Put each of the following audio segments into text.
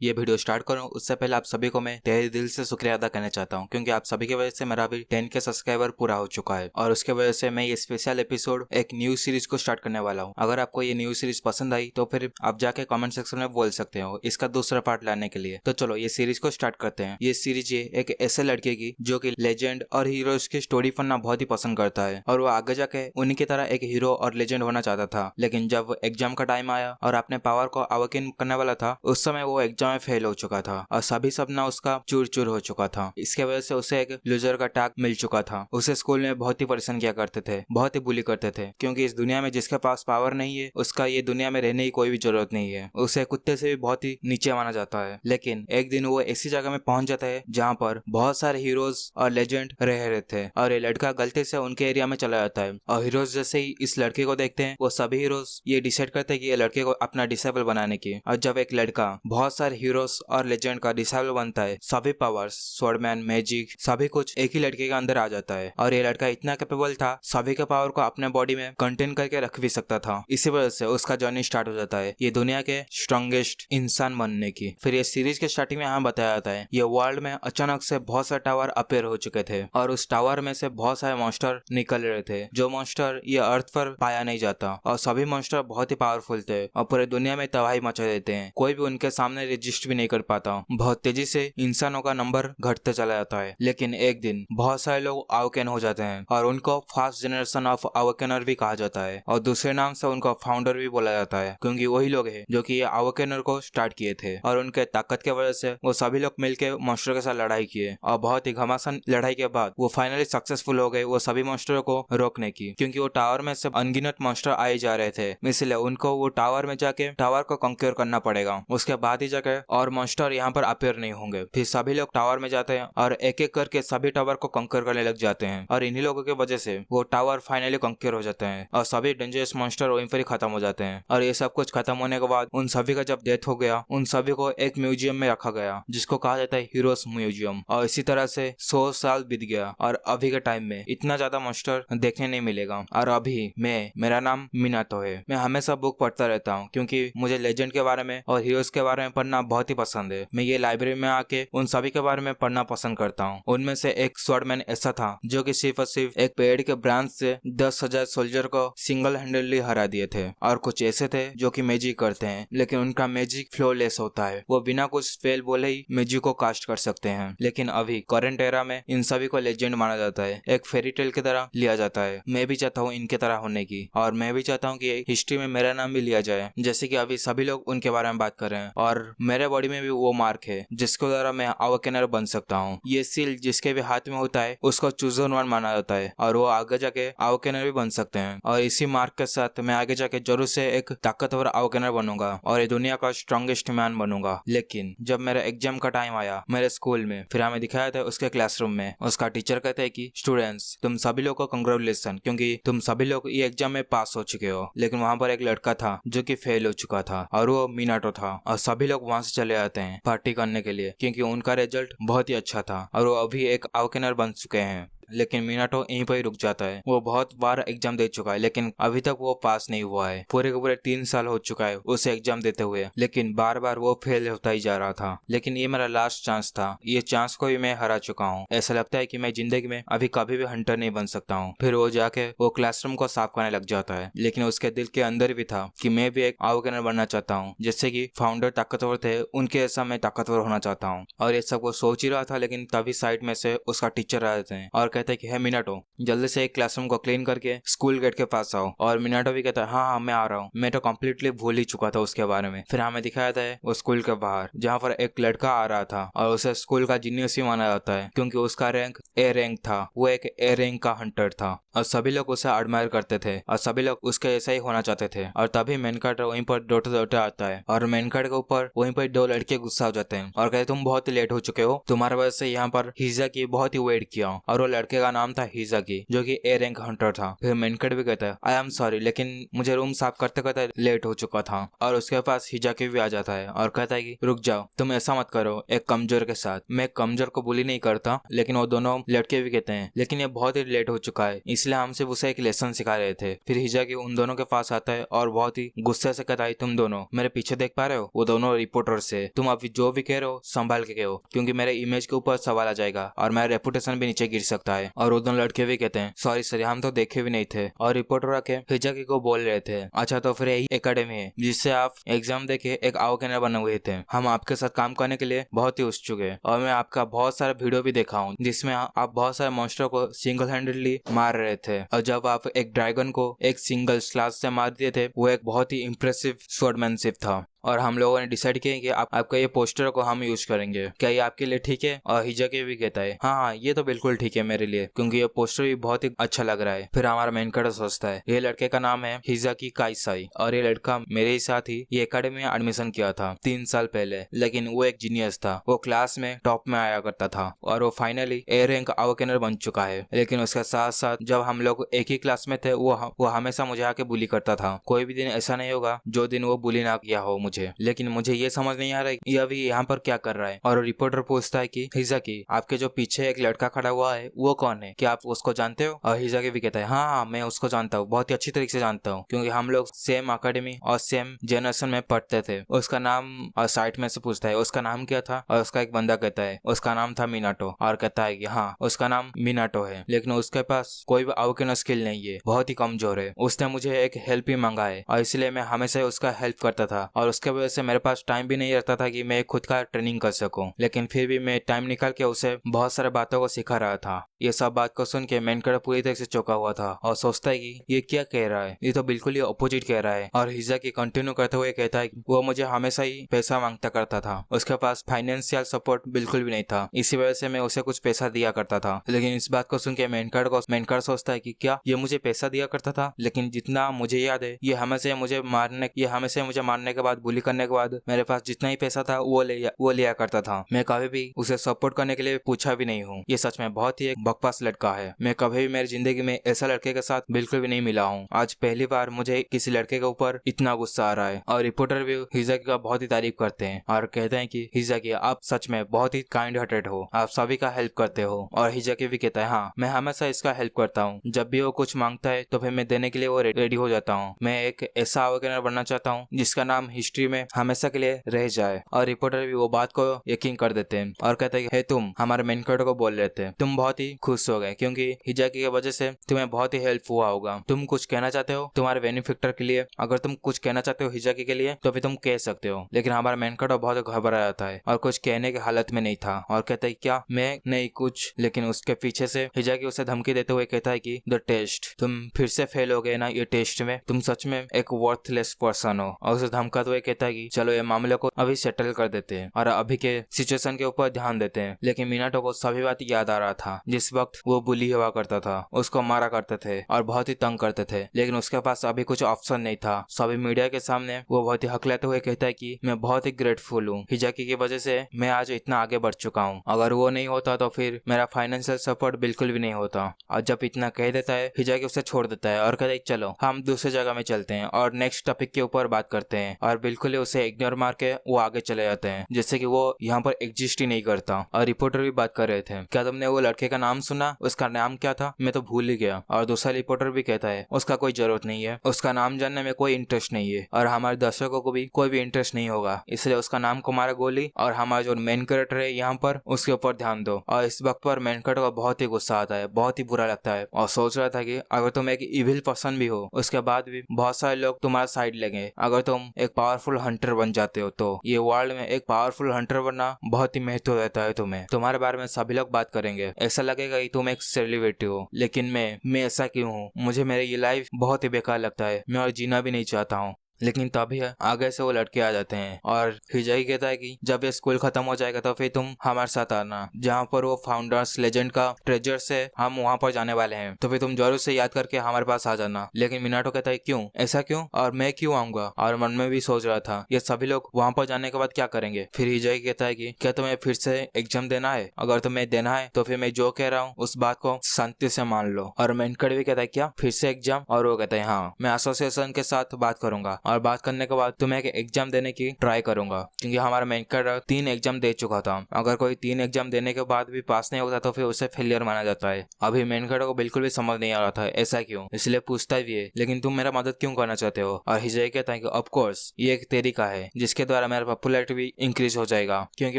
ये video start करूं उससे पहले आप सभी को मैं तहे दिल से शुक्रिया अदा करना चाहता हूं, क्योंकि आप सभी की वजह से मेरा अभी 10 के सब्सक्राइबर पूरा हो चुका है और उसके वजह से मैं ये स्पेशल एपिसोड एक न्यू सीरीज को स्टार्ट करने वाला हूं। अगर आपको ये न्यू सीरीज पसंद आई तो फिर आप जाके कमेंट सेक्शन में बोल सकते हो इसका दूसरा पार्ट लाने के लिए। तो चलो ये सीरीज को स्टार्ट करते हैं। ये सीरीज एक ऐसे लड़के की जो कि लेजेंड और हीरोज की स्टोरी पढ़ना बहुत ही पसंद करता है और वो आगे जाके उन्हीं की तरह एक हीरो और लेजेंड होना चाहता था। लेकिन जब एग्जाम का टाइम आया और अपने पावर को अवेकन करने वाला था, उस समय वो एग्जाम में फेल हो चुका था और सभी सपना उसका चूर चूर हो चुका था। इसके वजह से उसे एक लूजर का टैग मिल चुका था। उसे स्कूल में बहुत ही परेशान किया करते थे, बहुत ही बुली करते थे, क्योंकि इस दुनिया में जिसके पास पावर नहीं है उसका ये दुनिया में रहने की कोई भी जरूरत नहीं है। उसे कुत्ते से भी बहुत ही नीचे माना जाता है। लेकिन एक दिन वो ऐसी जगह में पहुंच जाता है जहाँ पर बहुत सारे हीरोज और लेजेंड रह रहे थे और ये लड़का गलती से उनके एरिया में चला जाता है। और हीरोज जैसे ही इस लड़के को देखते हैं वो सभी हीरोज ये डिसाइड करते हैं कि ये लड़के को अपना डिसेबल बनाने की। और जब एक लड़का बहुत सारे हीरोज और लेजेंड का डिसेबल बनता है, सभी पावर्स, स्वॉर्डमैन, मैजिक, सभी कुछ एक ही लड़के के अंदर आ जाता है और ये लड़का इतना कैपेबल था, सभी के पावर को अपने बॉडी में कंटेन करके रख भी सकता था। इसी वजह से उसका जर्नी स्टार्ट हो जाता है ये दुनिया के स्ट्रॉन्गेस्ट इंसान बनने की। फिर ये सीरीज के स्टार्टिंग में यहाँ बताया जाता है ये वर्ल्ड में अचानक से बहुत सारे टावर अपेयर हो चुके थे और उस टावर में से बहुत सारे मॉन्स्टर निकल रहे थे, जो मॉन्स्टर ये अर्थ पर पाया नहीं जाता और सभी मॉन्स्टर बहुत ही पावरफुल थे और पूरे दुनिया में तबाही मचा देते हैं। कोई भी उनके सामने रजिस्ट भी नहीं कर पाता। बहुत तेजी से इंसानों का नंबर घटते चला जाता है। लेकिन एक दिन बहुत सारे लोग अवेकन हो जाते हैं और उनको फर्स्ट जनरेशन ऑफ अवेकनर भी कहा जाता है और दूसरे नाम से उनको फाउंडर भी बोला जाता है, क्योंकि वही लोग हैं जो कि ये अवेकनर को स्टार्ट किए थे और उनके ताकत के वजह से वो सभी लोग मिलकर मॉन्स्टर के साथ लड़ाई किए और बहुत ही घमासान लड़ाई के बाद वो फाइनली सक्सेसफुल हो गए वो सभी मॉन्स्टरों को रोकने की, क्योंकि वो टावर में से अनगिनत मॉन्स्टर आए जा रहे थे। इसलिए उनको वो टावर में जाके टावर को कंक्योर करना पड़ेगा, उसके बाद ही जाके और मॉन्स्टर यहाँ पर अपेयर नहीं होंगे। फिर सभी लोग टावर में जाते हैं और एक एक करके सभी टावर को कंक्योर करने लग जाते हैं और इन्हीं लोगों की वजह से वो टावर फाइनली कंक्योर हो जाते हैं और सभी डेंजरस मॉन्स्टर वहीं पर ही खत्म हो जाते हैं। और ये सब कुछ खत्म होने के बाद उन सभी का जब डेथ हो गया, उन सभी को एक म्यूजियम में रखा गया जिसको कहा जाता है हीरोज म्यूजियम। और इसी तरह से 100 साल बीत गया और अभी के टाइम में इतना ज्यादा मॉन्स्टर देखने नहीं मिलेगा। और अभी मेरा नाम मिनाटो है। मैं हमेशा बुक पढ़ता रहता हूँ क्योंकि मुझे लेजेंड के बारे में और हीरोज के बारे में पढ़ना बहुत ही पसंद है। मैं ये लाइब्रेरी में आके उन सभी के बारे में पढ़ना पसंद करता हूँ। उनमें से एक स्वॉर्डमैन ऐसा था जो कि सिर्फ और सिर्फ एक पेड़ के ब्रांच से 10,000 सोल्जर को सिंगल हैंडली हरा दिए थे। और कुछ ऐसे थे जो कि मैजिक करते हैं, लेकिन उनका मैजिक फ्लॉलेस होता है, वो बिना कुछ फेल बोले ही मैजिक को कास्ट कर सकते हैं। लेकिन अभी करंट एरा में इन सभी को लेजेंड माना जाता है, एक फेरी टेल की तरह लिया जाता है। मैं भी चाहता हूँ इनके तरह होने की और मैं भी चाहता हूँ कि हिस्ट्री में मेरा नाम भी लिया जाए, जैसे कि अभी सभी लोग उनके बारे में बात कर रहे हैं। और मेरे बॉडी में भी वो मार्क है जिसके द्वारा मैं अवेकनर बन सकता हूँ। ये सील जिसके भी हाथ में होता है उसको चूजन वन माना जाता है और वो आगे जाके अवेकनर भी बन सकते हैं। और इसी मार्क के साथ मैं आगे जाके जरूर से एक ताकतवर अवेकनर बनूंगा और ये दुनिया का स्ट्रॉन्गेस्ट मैन बनूंगा। लेकिन जब मेरा एग्जाम का टाइम आया मेरे स्कूल में, फिर हमें दिखाया था उसके क्लासरूम में, उसका टीचर कहते हैं कि स्टूडेंट्स तुम सभी लोग को कंग्रेचुलेशन, क्योंकि तुम सभी लोग ये एग्जाम में पास हो चुके हो। लेकिन वहाँ पर एक लड़का था जो कि फेल हो चुका था और वो मिनाटो था और सभी लोग वहाँ से चले जाते हैं पार्टी करने के लिए, क्योंकि उनका रिजल्ट बहुत ही अच्छा था और वो अभी एक अवेकनर बन चुके हैं। लेकिन मिनाटो यहीं पर ही रुक जाता है। वो बहुत बार एग्जाम दे चुका है लेकिन अभी तक वो पास नहीं हुआ है। पूरे के पूरे 3 साल हो चुका है उसे एग्जाम देते हुए, लेकिन बार बार वो फेल होता ही जा रहा था। लेकिन ये मेरा लास्ट चांस था, ये चांस को भी मैं हरा चुका हूँ। ऐसा लगता है कि मैं जिंदगी में अभी कभी भी हंटर नहीं बन सकता हूँ। फिर वो जाके वो क्लासरूम को साफ करने लग जाता है, लेकिन उसके दिल के अंदर भी था कि मैं भी एक अवेकनर बनना चाहता हूँ, जैसे कि फाउंडर ताकतवर थे उनके ऐसा मैं ताकतवर होना चाहता हूँ। और ये सब वो सोच ही रहा था, लेकिन तभी साइड में से उसका टीचर आ जाते हैं और कहते हैं कि है मिनाटो, जल्दी से एक क्लासरूम को क्लीन करके स्कूल गेट के पास आओ। और मिनाटो भी कहता है हाँ हाँ मैं आ रहा हूँ, मैं तो कम्प्लीटली भूल ही चुका था उसके बारे में। फिर हमें दिखाया था वो स्कूल के बाहर जहाँ पर एक लड़का आ रहा था और उसे स्कूल का जीनियस ही माना जाता है, क्योंकि उसका रैंक ए रैंक था। वो एक ए रैंक का हंटर था और सभी लोग उसे एडमायर करते थे और सभी लोग उसके ऐसा ही होना चाहते थे। और तभी मेनकाट वहीं पर दौड़ते दौड़ते आता है और मेनकाट के ऊपर वहीं पर 2 लड़के गुस्सा हो जाते हैं और कहते तुम बहुत ही लेट हो चुके हो, तुम्हारे वजह से यहाँ पर हिजा की बहुत ही वेट किया। और वो लड़का लड़के का नाम था हिजाकी, जो कि ए रैंक हंटर था। फिर मेन कैरेक्टर भी कहता है आई एम सॉरी, लेकिन मुझे रूम साफ करते करते लेट हो चुका था। और उसके पास हिजाकी भी आ जाता है और कहता है कि रुक जाओ, तुम ऐसा मत करो एक कमजोर के साथ। मैं कमजोर को बुली नहीं करता, लेकिन वो दोनों लड़के भी कहते हैं लेकिन ये बहुत ही लेट हो चुका है, इसलिए हम सिर्फ उसे एक लेसन सिखा रहे थे। फिर हिजाकी उन दोनों के पास आता है और बहुत ही गुस्से से कहता है तुम दोनों मेरे पीछे देख पा रहे हो, वो दोनों रिपोर्टर से तुम अभी जो भी कह रहे हो संभाल के कहो, क्योंकि मेरे इमेज के ऊपर सवाल आ जाएगा और मेरा रेपुटेशन भी नीचे गिर सकता है। और वो दोनों लड़के भी कहते हैं सॉरी सर, हम तो देखे भी नहीं थे। और रिपोर्टर आके हिजाकी को बोल रहे थे अच्छा तो फिर यही एकेडमी है जिससे आप एग्जाम देके एक आओकेनर बने हुए थे, हम आपके साथ काम करने के लिए बहुत ही उत्सुक है। और मैं आपका बहुत सारा वीडियो भी देखा हूँ जिसमें आप बहुत सारे मॉन्स्टर को सिंगल हैंडेडली मार रहे थे, और जब आप एक ड्रैगन को एक सिंगल स्लाश से मार दिए थे वो एक बहुत ही इम्प्रेसिव स्वॉर्डमैनशिप था। और हम लोगों ने डिसाइड किया कि आपका ये पोस्टर को हम यूज करेंगे, क्या ये आपके लिए ठीक है? और हिजाकी भी कहता है हाँ ये तो बिल्कुल ठीक है मेरे लिए, क्योंकि ये पोस्टर भी बहुत ही अच्छा लग रहा है। फिर हमारा मेन कैरेक्टर सोचता है ये लड़के का नाम है हिजाकी काइसाई, और ये लड़का मेरे ही साथ ही ये एकेडमी में एडमिशन किया था 3 साल पहले, लेकिन वो एक जीनियस था, वो क्लास में टॉप में आया करता था और वो फाइनली ए रैंक आओकेनर बन चुका है। लेकिन उसके साथ साथ जब हम लोग एक ही क्लास में थे वो हमेशा मुझे आके बुली करता था। कोई भी दिन ऐसा नहीं होगा जो दिन वो बुली ना किया हो मुझे, लेकिन मुझे ये समझ नहीं आ रहा है ये अभी यहाँ पर क्या कर रहा है। और रिपोर्टर पूछता है कि हिजाकी आपके जो पीछे एक लड़का खड़ा हुआ है वो कौन है, क्या आप उसको जानते हो? और हिजाकी भी कहता है हाँ मैं उसको जानता हूँ, बहुत ही अच्छी तरीके से जानता हूँ, क्योंकि हम लोग सेम अकेडमी और सेम जनरेशन में पढ़ते थे। उसका नाम और साइट में से पूछता है उसका नाम क्या था, और उसका एक बंदा कहता है उसका नाम था मिनाटो, और कहता है कि हाँ उसका नाम मिनाटो है, लेकिन उसके पास कोई भी आओकेनर स्किल नहीं है, बहुत ही कमजोर है। उसने मुझे एक हेल्प ही मांगा है और इसलिए मैं हमेशा उसका हेल्प करता था, और उसके वजह से मेरे पास टाइम भी नहीं रहता था कि मैं खुद का ट्रेनिंग कर सकूं, लेकिन फिर भी मैं टाइम निकाल के उसे बहुत सारे बातों को सिखा रहा था। ये सब बात को सुन के मेन कैरेक्टर पूरी तरह से चौंका हुआ था और सोचता है कि ये क्या कह रहा है, ये तो बिल्कुल ही अपोजिट कह रहा है। और हिजाकी कंटिन्यू करते हुए कहता है वो मुझे हमेशा ही पैसा मांगता करता था, उसके पास फाइनेंशियल सपोर्ट बिल्कुल भी नहीं था, इसी वजह से मैं उसे कुछ पैसा दिया करता था। लेकिन इस बात को सुन के मेन कैरेक्टर सोचता है कि क्या ये मुझे पैसा दिया करता था, लेकिन जितना मुझे याद है ये हमेशा मुझे मारने के बाद बुली करने के बाद मेरे पास जितना ही पैसा था वो लिया करता था। मैं कभी भी उसे सपोर्ट करने के लिए पूछा भी नहीं हूँ। ये सच में बहुत ही एक बकवास लड़का है, मैं कभी भी मेरी जिंदगी में ऐसा लड़के के साथ बिल्कुल भी नहीं मिला हूँ। आज पहली बार मुझे किसी लड़के के ऊपर इतना गुस्सा आ रहा है। और रिपोर्टर भी हिजाकी का बहुत ही तारीफ करते हैं और कहते हैं कि हिजाकी आप सच में बहुत ही काइंड हार्टेड हो, आप सभी का हेल्प करते हो। और हिजाकी भी कहता है हाँ मैं हमेशा इसका हेल्प करता हूँ, जब भी वो कुछ मांगता है तो फिर मैं देने के लिए वो रेडी हो जाता हूँ। मैं एक ऐसा अवेगनर बनना चाहता हूँ जिसका नाम हिस्ट्री में हमेशा के लिए रह जाए। और रिपोर्टर भी वो बात को यकीन कर देते हैं और कहते हैं तुम हमारे मेन कैरेक्टर को बोल रहे थे, तुम बहुत ही खुश हो गए क्योंकि हिजाकी की वजह से तुम्हें बहुत ही हेल्प हुआ होगा। तुम कुछ कहना चाहते हो तुम्हारे बेनिफिक्टर के लिए, अगर तुम कुछ कहना चाहते हो हिजाकी के लिए तो भी तुम कह सकते हो। लेकिन हमारा मेन कैरेक्टर बहुत घबरा जाता है और कुछ कहने की हालत में नहीं था और कहता है क्या मैं नहीं कुछ। लेकिन उसके पीछे से हिजाकी उसे धमकी देते हुए कहता है कि द टेस्ट, तुम फिर से फेल हो गए ना ये टेस्ट में, तुम सच में एक वर्थलेस पर्सन हो। और उसे धमकाते हुए कहता है कि चलो ये मामले को अभी सेटल कर देते हैं और अभी के सिचुएशन के ऊपर ध्यान देते हैं। लेकिन मिनाटो को सभी बात याद आ रहा था जिस वक्त वो बुली हुआ करता था, उसको मारा करते थे और बहुत ही तंग करते थे, लेकिन उसके पास अभी कुछ ऑप्शन नहीं था। सभी मीडिया के सामने वो बहुत ही हकलाते हुए कहता है कि मैं बहुत ही ग्रेटफुल हूँ, हिजाकी की वजह से मैं आज इतना आगे बढ़ चुका हूँ, अगर वो नहीं होता तो फिर मेरा फाइनेंशियल सपोर्ट बिल्कुल भी नहीं होता। और जब इतना कह देता है हिजाकी उसे छोड़ देता है और कहता है चलो हम दूसरी जगह में चलते हैं और नेक्स्ट टॉपिक के ऊपर बात करते हैं। और बिल्कुल ही उसे इग्नोर मार के वो आगे चले जाते हैं जैसे कि वो यहाँ पर एग्जिस्ट ही नहीं करता। और रिपोर्टर भी बात कर रहे थे क्या तुमने वो लड़के का नाम सुना, उसका नाम क्या था, मैं तो भूल ही गया। और दूसरा रिपोर्टर भी कहता है उसका कोई जरूरत नहीं है, उसका नाम जानने में कोई इंटरेस्ट नहीं है और हमारे दर्शकों को भी कोई भी इंटरेस्ट नहीं होगा, इसलिए उसका नाम को मारा गोली और हमारा जो मेन कैरेक्टर है यहाँ पर उसके ऊपर ध्यान दो। और इस वक्त पर मेन कैरेक्टर को बहुत ही गुस्सा आता है, बहुत ही बुरा लगता है और सोच रहा था कि अगर तुम एक इविल पर्सन भी हो उसके बाद भी बहुत सारे लोग तुम्हारा साइड लेंगे, अगर तुम एक पावरफुल हंटर बन जाते हो तो ये वर्ल्ड में एक पावरफुल हंटर बनना बहुत ही महत्व रहता है तुम्हें, तुम्हारे बारे में सभी लोग बात करेंगे, ऐसा लगेगा कि तुम एक सेलिब्रिटी हो। लेकिन मैं ऐसा क्यों हूँ, मुझे मेरी ये लाइफ बहुत ही बेकार लगता है, मैं और जीना भी नहीं चाहता हूँ। लेकिन तभी आगे से वो लड़के आ जाते हैं और हिजाई कहता है कि जब ये स्कूल खत्म हो जाएगा तो फिर तुम हमारे साथ आना, जहाँ पर वो फाउंडर्स लेजेंड का ट्रेजर से हम वहाँ पर जाने वाले हैं, तो फिर तुम जरूर से याद करके हमारे पास आ जाना। लेकिन मिनाटो कहता है क्यों, ऐसा क्यों, और मैं क्यों आऊंगा, और मन में भी सोच रहा था ये सभी लोग वहाँ पर जाने के बाद क्या करेंगे। फिर हिजाई कहता है कि क्या तुम्हें फिर से एग्जाम देना है, अगर तुम्हें देना है तो फिर मैं जो कह रहा हूँ उस बात को शांति से मान लो। और मेनकट भी कहता है क्या फिर से एग्जाम, और वो कहता है हाँ, मैं एसोसिएशन के साथ बात करूंगा और बात करने के बाद तुम्हें एक एग्जाम देने की ट्राई करूंगा, क्योंकि हमारा मेनकट 3 एग्जाम दे चुका था। अगर कोई 3 एग्जाम देने के बाद भी पास नहीं होता तो फिर उसे फेलियर माना जाता है। अभी मेनकट को बिल्कुल भी समझ नहीं आ रहा था ऐसा क्यों, इसलिए पूछता भी है लेकिन तुम मेरा मदद क्यों करना चाहते हो। और हिजाई कहता है कि ऑफ कोर्स ये एक तरीका है जिसके द्वारा मेरा पॉपुलैरिटी भी इंक्रीज हो जाएगा, क्योंकि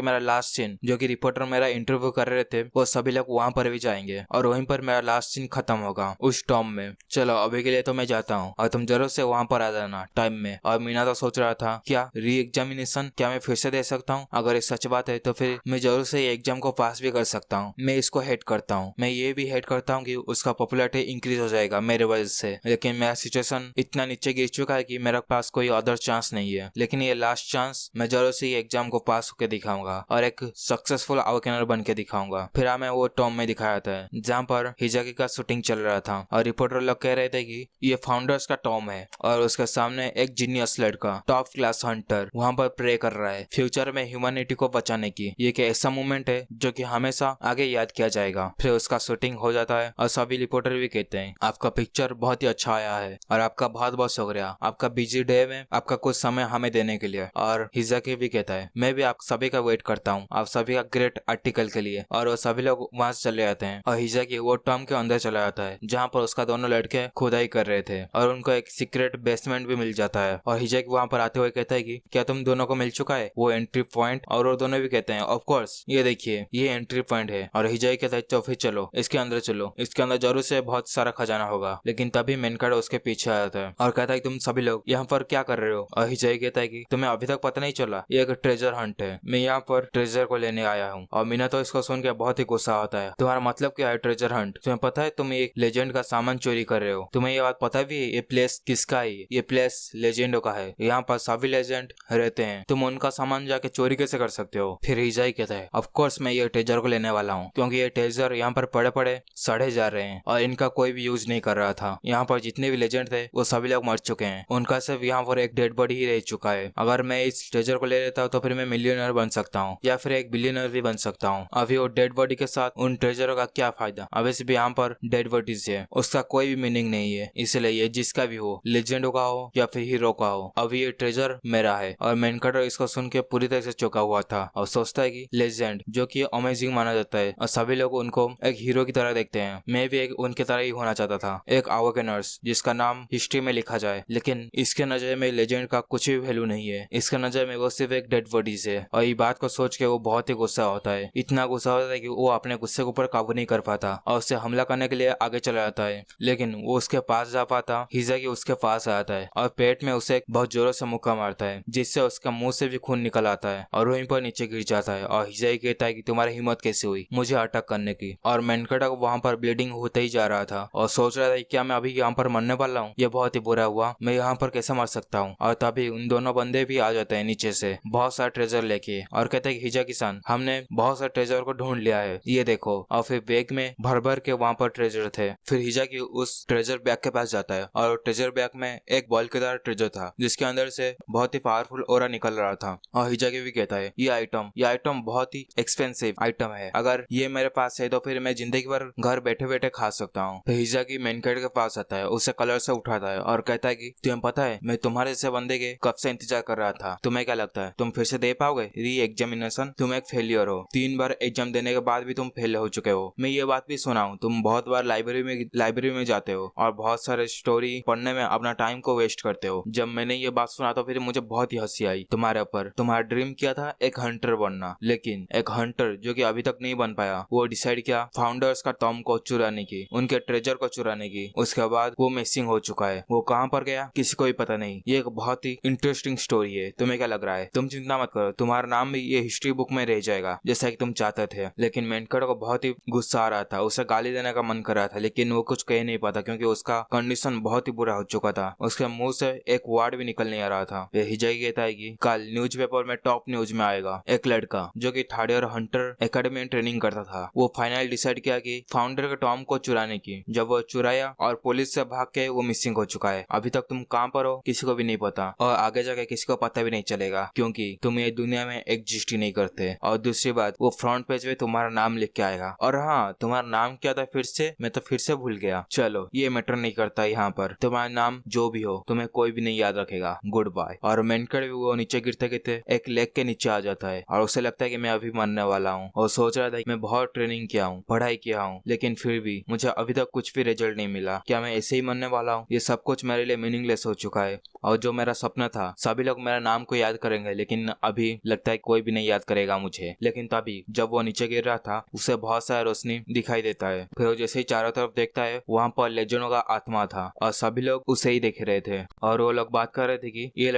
मेरा लास्ट सीन जो कि रिपोर्टर मेरा इंटरव्यू कर रहे थे वो सभी लोग वहां पर भी जाएंगे और वहीं पर मेरा लास्ट सीन खत्म होगा उस टॉम में। चलो अभी के लिए तो मैं जाता हूँ और तुम जरूर से वहां पर आ जाना टाइम में। और मीना तो सोच रहा था क्या री एग्जामिनेशन क्या मैं फिर से दे सकता हूँ, अगर ये सच बात है तो फिर मैं जरूर से ये एग्जाम को पास भी कर सकता हूँ। मैं इसको हेट करता हूँ, मैं ये भी हेट करता हूँ कि उसका पॉपुलैरिटी इंक्रीज हो जाएगा मेरे वजह से, लेकिन मेरा सिचुएशन इतना नीचे गिर चुका है कि मेरे पास कोई अदर चांस नहीं है। लेकिन ये लास्ट चांस मैं जरूर से ये एग्जाम को पास होकर दिखाऊंगा और एक सक्सेसफुल अवेकनर बन के दिखाऊंगा। फिर हमें वो टॉम में दिखाया था जहाँ पर हिजाकी का शूटिंग चल रहा था और रिपोर्टर लोग कह रहे थे कि ये फाउंडर्स का टॉम है और उसके सामने एक जीनियस लड़का टॉप क्लास हंटर वहाँ पर प्रे कर रहा है फ्यूचर में ह्यूमैनिटी को बचाने की। ये एक ऐसा मोमेंट है जो कि हमेशा आगे याद किया जाएगा। फिर उसका शूटिंग हो जाता है और सभी रिपोर्टर भी कहते हैं आपका पिक्चर बहुत ही अच्छा आया है और आपका बहुत बहुत शुक्रिया, आपका बिजी डे में आपका कुछ समय हमें देने के लिए। और हिजाकी भी कहता है मैं भी आप सभी का वेट करता हूँ, आप सभी का ग्रेट आर्टिकल के लिए। और वो सभी लोग वहां से चले जाते हैं और हिजाकी वो टॉम के अंदर चला जाता है जहाँ पर उसका दोनों लड़के खुदाई कर रहे थे और उनको एक सीक्रेट बेसमेंट भी मिल जाता है। और हिजाकी वहां पर आते हुए कहता है कि क्या तुम दोनों को मिल चुका है वो एंट्री पॉइंट, और वो दोनों भी कहते हैं ऑफ कोर्स ये देखिए ये एंट्री पॉइंट है। और हिजाकी कहता है तो फिर चलो इसके अंदर चलो, इसके अंदर जरूर से बहुत सारा खजाना होगा। लेकिन तभी मेनकाट उसके पीछे आ जाता है और कहता है तुम सभी लोग यहाँ पर क्या कर रहे हो। और हिजाकी कहता है कि तुम्हें अभी तक पता नहीं चला ये एक ट्रेजर हंट है, मैं यहाँ पर ट्रेजर को लेने आया हूँ। और मीना तो इसको सुन के बहुत ही गुस्सा होता है तुम्हारा मतलब क्या है ट्रेजर हंट, तुम्हें पता है तुम एक लेजेंड का सामान चोरी कर रहे हो, तुम्हें ये बात पता भी है ये प्लेस किसका है, ये प्लेस लेजेंडो का है, यहाँ पर सभी लेजेंड रहते हैं, तुम उनका सामान जाके चोरी कैसे कर सकते हो। फिर हिजाकी कहता है ऑफ कोर्स मैं ये ट्रेजर को लेने वाला हूँ क्योंकि ये ट्रेजर यहाँ पर पड़े पड़े सड़े जा रहे हैं और इनका कोई भी यूज नहीं कर रहा था। यहाँ पर जितने भी लेजेंड थे वो सभी लोग मर चुके हैं, उनका सिर्फ यहाँ पर एक डेड बॉडी ही रह चुका है। अगर मैं इस ट्रेजर को ले लेता हूँ तो फिर मैं मिलियनर बन सकता हूँ या फिर एक बिलियनर भी बन सकता हूँ। अभी वो डेड बॉडी के साथ उन ट्रेजरों का क्या फायदा, अभी से भी यहाँ पर डेड बॉडीज है उसका कोई भी मीनिंग नहीं है। इसलिए ये जिसका भी हो लेजेंडो का हो या फिर हीरो का हो अभी ये ट्रेजर मेरा है। और मेनकटर इसको सुन के पूरी तरह से चौंका हुआ था और सोचता है कि लेजेंड जो कि अमेजिंग माना जाता है और सभी लोग उनको एक हीरो की तरह देखते हैं, मैं भी एक उनकी तरह ही होना चाहता था, एक अवेकनर्स जिसका नाम हिस्ट्री में लिखा जाए। लेकिन इसके नजर में लेजेंड का कुछ भी वैल्यू नहीं है, इसके नजर में वो सिर्फ एक डेड बॉडीज है। और ये बात को सोच के वो बहुत ही गुस्सा होता है, इतना गुस्सा होता है कि वो अपने गुस्से के ऊपर काबू नहीं कर पाता और उससे हमला करने के लिए आगे चला जाता है। लेकिन वो उसके पास जा पाता हिजाकी उसके पास आता है और पेट में उसे बहुत जोरों से मुक्का मारता है जिससे उसका मुंह से भी खून निकल आता है और वहीं पर नीचे गिर जाता है। और हिजाकी कहता है कि तुम्हारी हिम्मत कैसे हुई मुझे अटैक करने की। और मेनकटा वहां पर ब्लीडिंग होते ही जा रहा था और सोच रहा था कि क्या मैं अभी यहाँ पर मरने वाला हूँ, ये बहुत ही बुरा हुआ, मैं यहाँ पर कैसे मर सकता हूँ। और तभी उन दोनों बंदे भी आ जाते हैं नीचे से बहुत सारा ट्रेजर लेके और कहते हैं हिजाकी-सान हमने बहुत सारे ट्रेजर को ढूंढ लिया है ये देखो। और फिर बैग में भर भर के वहाँ पर ट्रेजर थे। फिर हिजाकी उस ट्रेजर बैग के पास जाता है और ट्रेजर बैग में एक बॉल के दार ट्रेजर था जिसके अंदर से बहुत ही पावरफुल ऑरा निकल रहा था। और हिजाकी भी कहता है ये आइटम बहुत ही एक्सपेंसिव आइटम है, अगर ये मेरे पास है तो फिर मैं जिंदगी भर घर बैठे बैठे खा सकता हूँ। फिर हिजाकी मेनकेट के पास आता है, उसे कलर से उठाता है और कहता है कि तुम्हें पता है मैं तुम्हारे से बंदे के कब से इंतजार कर रहा था, तुम्हें क्या लगता है तुम फिर से दे पाओगे री एग्जामिनेशन, तुम एक फेलियर हो, 3 बार एग्जाम देने के बाद भी तुम फेल हो चुके हो। मैं ये बात भी सुना हूँ तुम बहुत बार लाइब्रेरी में जाते हो और बहुत सारे स्टोरी पढ़ने में अपना टाइम को वेस्ट करते हो। जब मैंने ये बात सुना तो फिर मुझे बहुत ही हंसी आई तुम्हारे ऊपर। तुम्हारा ड्रीम क्या था एक हंटर बनना, लेकिन एक हंटर जो कि अभी तक नहीं बन पाया वो डिसाइड किया फाउंडर्स का टॉम को चुराने की, उनके ट्रेजर को चुराने की। उसके बाद वो मिसिंग हो चुका है, वो कहाँ पर गया किसी को भी पता नहीं। ये एक बहुत ही इंटरेस्टिंग स्टोरी है, तुम्हें क्या लग रहा है? तुम चिंता मत करो, तुम्हारा नाम भी ये हिस्ट्री बुक में रह जाएगा जैसा कि तुम चाहते थे। लेकिन मेनकट को बहुत ही गुस्सा आ रहा था, उसे गाली देने का मन कर रहा था लेकिन वो कुछ कह नहीं पाता क्योंकि उसका कंडीशन बहुत ही बुरा हो चुका था। उसके मुंह से एक वर्ड भी निकल नहीं आ रहा था। हिजागी कहता है कि कल न्यूज़पेपर में टॉप न्यूज में आएगा एक लड़का जो कि थर्ड ईयर हंटर एकेडमी में ट्रेनिंग करता था, वो फाइनल डिसाइड किया कि फाउंडर के टॉम को चुराने की। जब वो चुराया और पुलिस से भाग के वो मिसिंग हो चुका है। अभी तक तुम कहाँ पर हो किसी को भी नहीं पता, और आगे जाके किसी को पता भी नहीं चलेगा क्योंकि तुम ये दुनिया में एग्जिस्ट ही नहीं करते। और दूसरी बात, वो फ्रंट पेज पे तुम्हारा नाम लिख के आएगा। और हाँ, तुम्हारा नाम क्या था फिर से, मैं तो फिर से भूल गया। चलो ये मैटर नहीं करता, यहाँ पर तुम्हारा नाम जो भी हो तुम्हें कोई भी नहीं याद रखेगा, गुड बाय। और मेनकड़ भी वो नीचे गिरते गिरते एक लेक के नीचे आ जाता है और उसे लगता है कि मैं अभी मरने वाला हूँ। और सोच रहा था कि मैं बहुत ट्रेनिंग किया हूँ, पढ़ाई किया हूँ, लेकिन फिर भी मुझे अभी तक कुछ भी रिजल्ट नहीं मिला। क्या मैं ऐसे ही मरने वाला हूँ? ये सब कुछ मेरे लिए मीनिंगलेस हो चुका है। और जो मेरा सपना था, सभी लोग मेरा नाम को याद करेंगे, लेकिन अभी लगता है कोई भी नहीं याद करेगा मुझे। लेकिन तभी जब वो नीचे गिर रहा था, उसे बहुत सारा रोशनी दिखाई देता है। फिर वो जैसे ही चारों तरफ देखता है, वहाँ पर लेजेंडों का आत्मा था और सभी लोग उसे ही देख रहे थे। और वो लोग बात कर रहे थे कि ये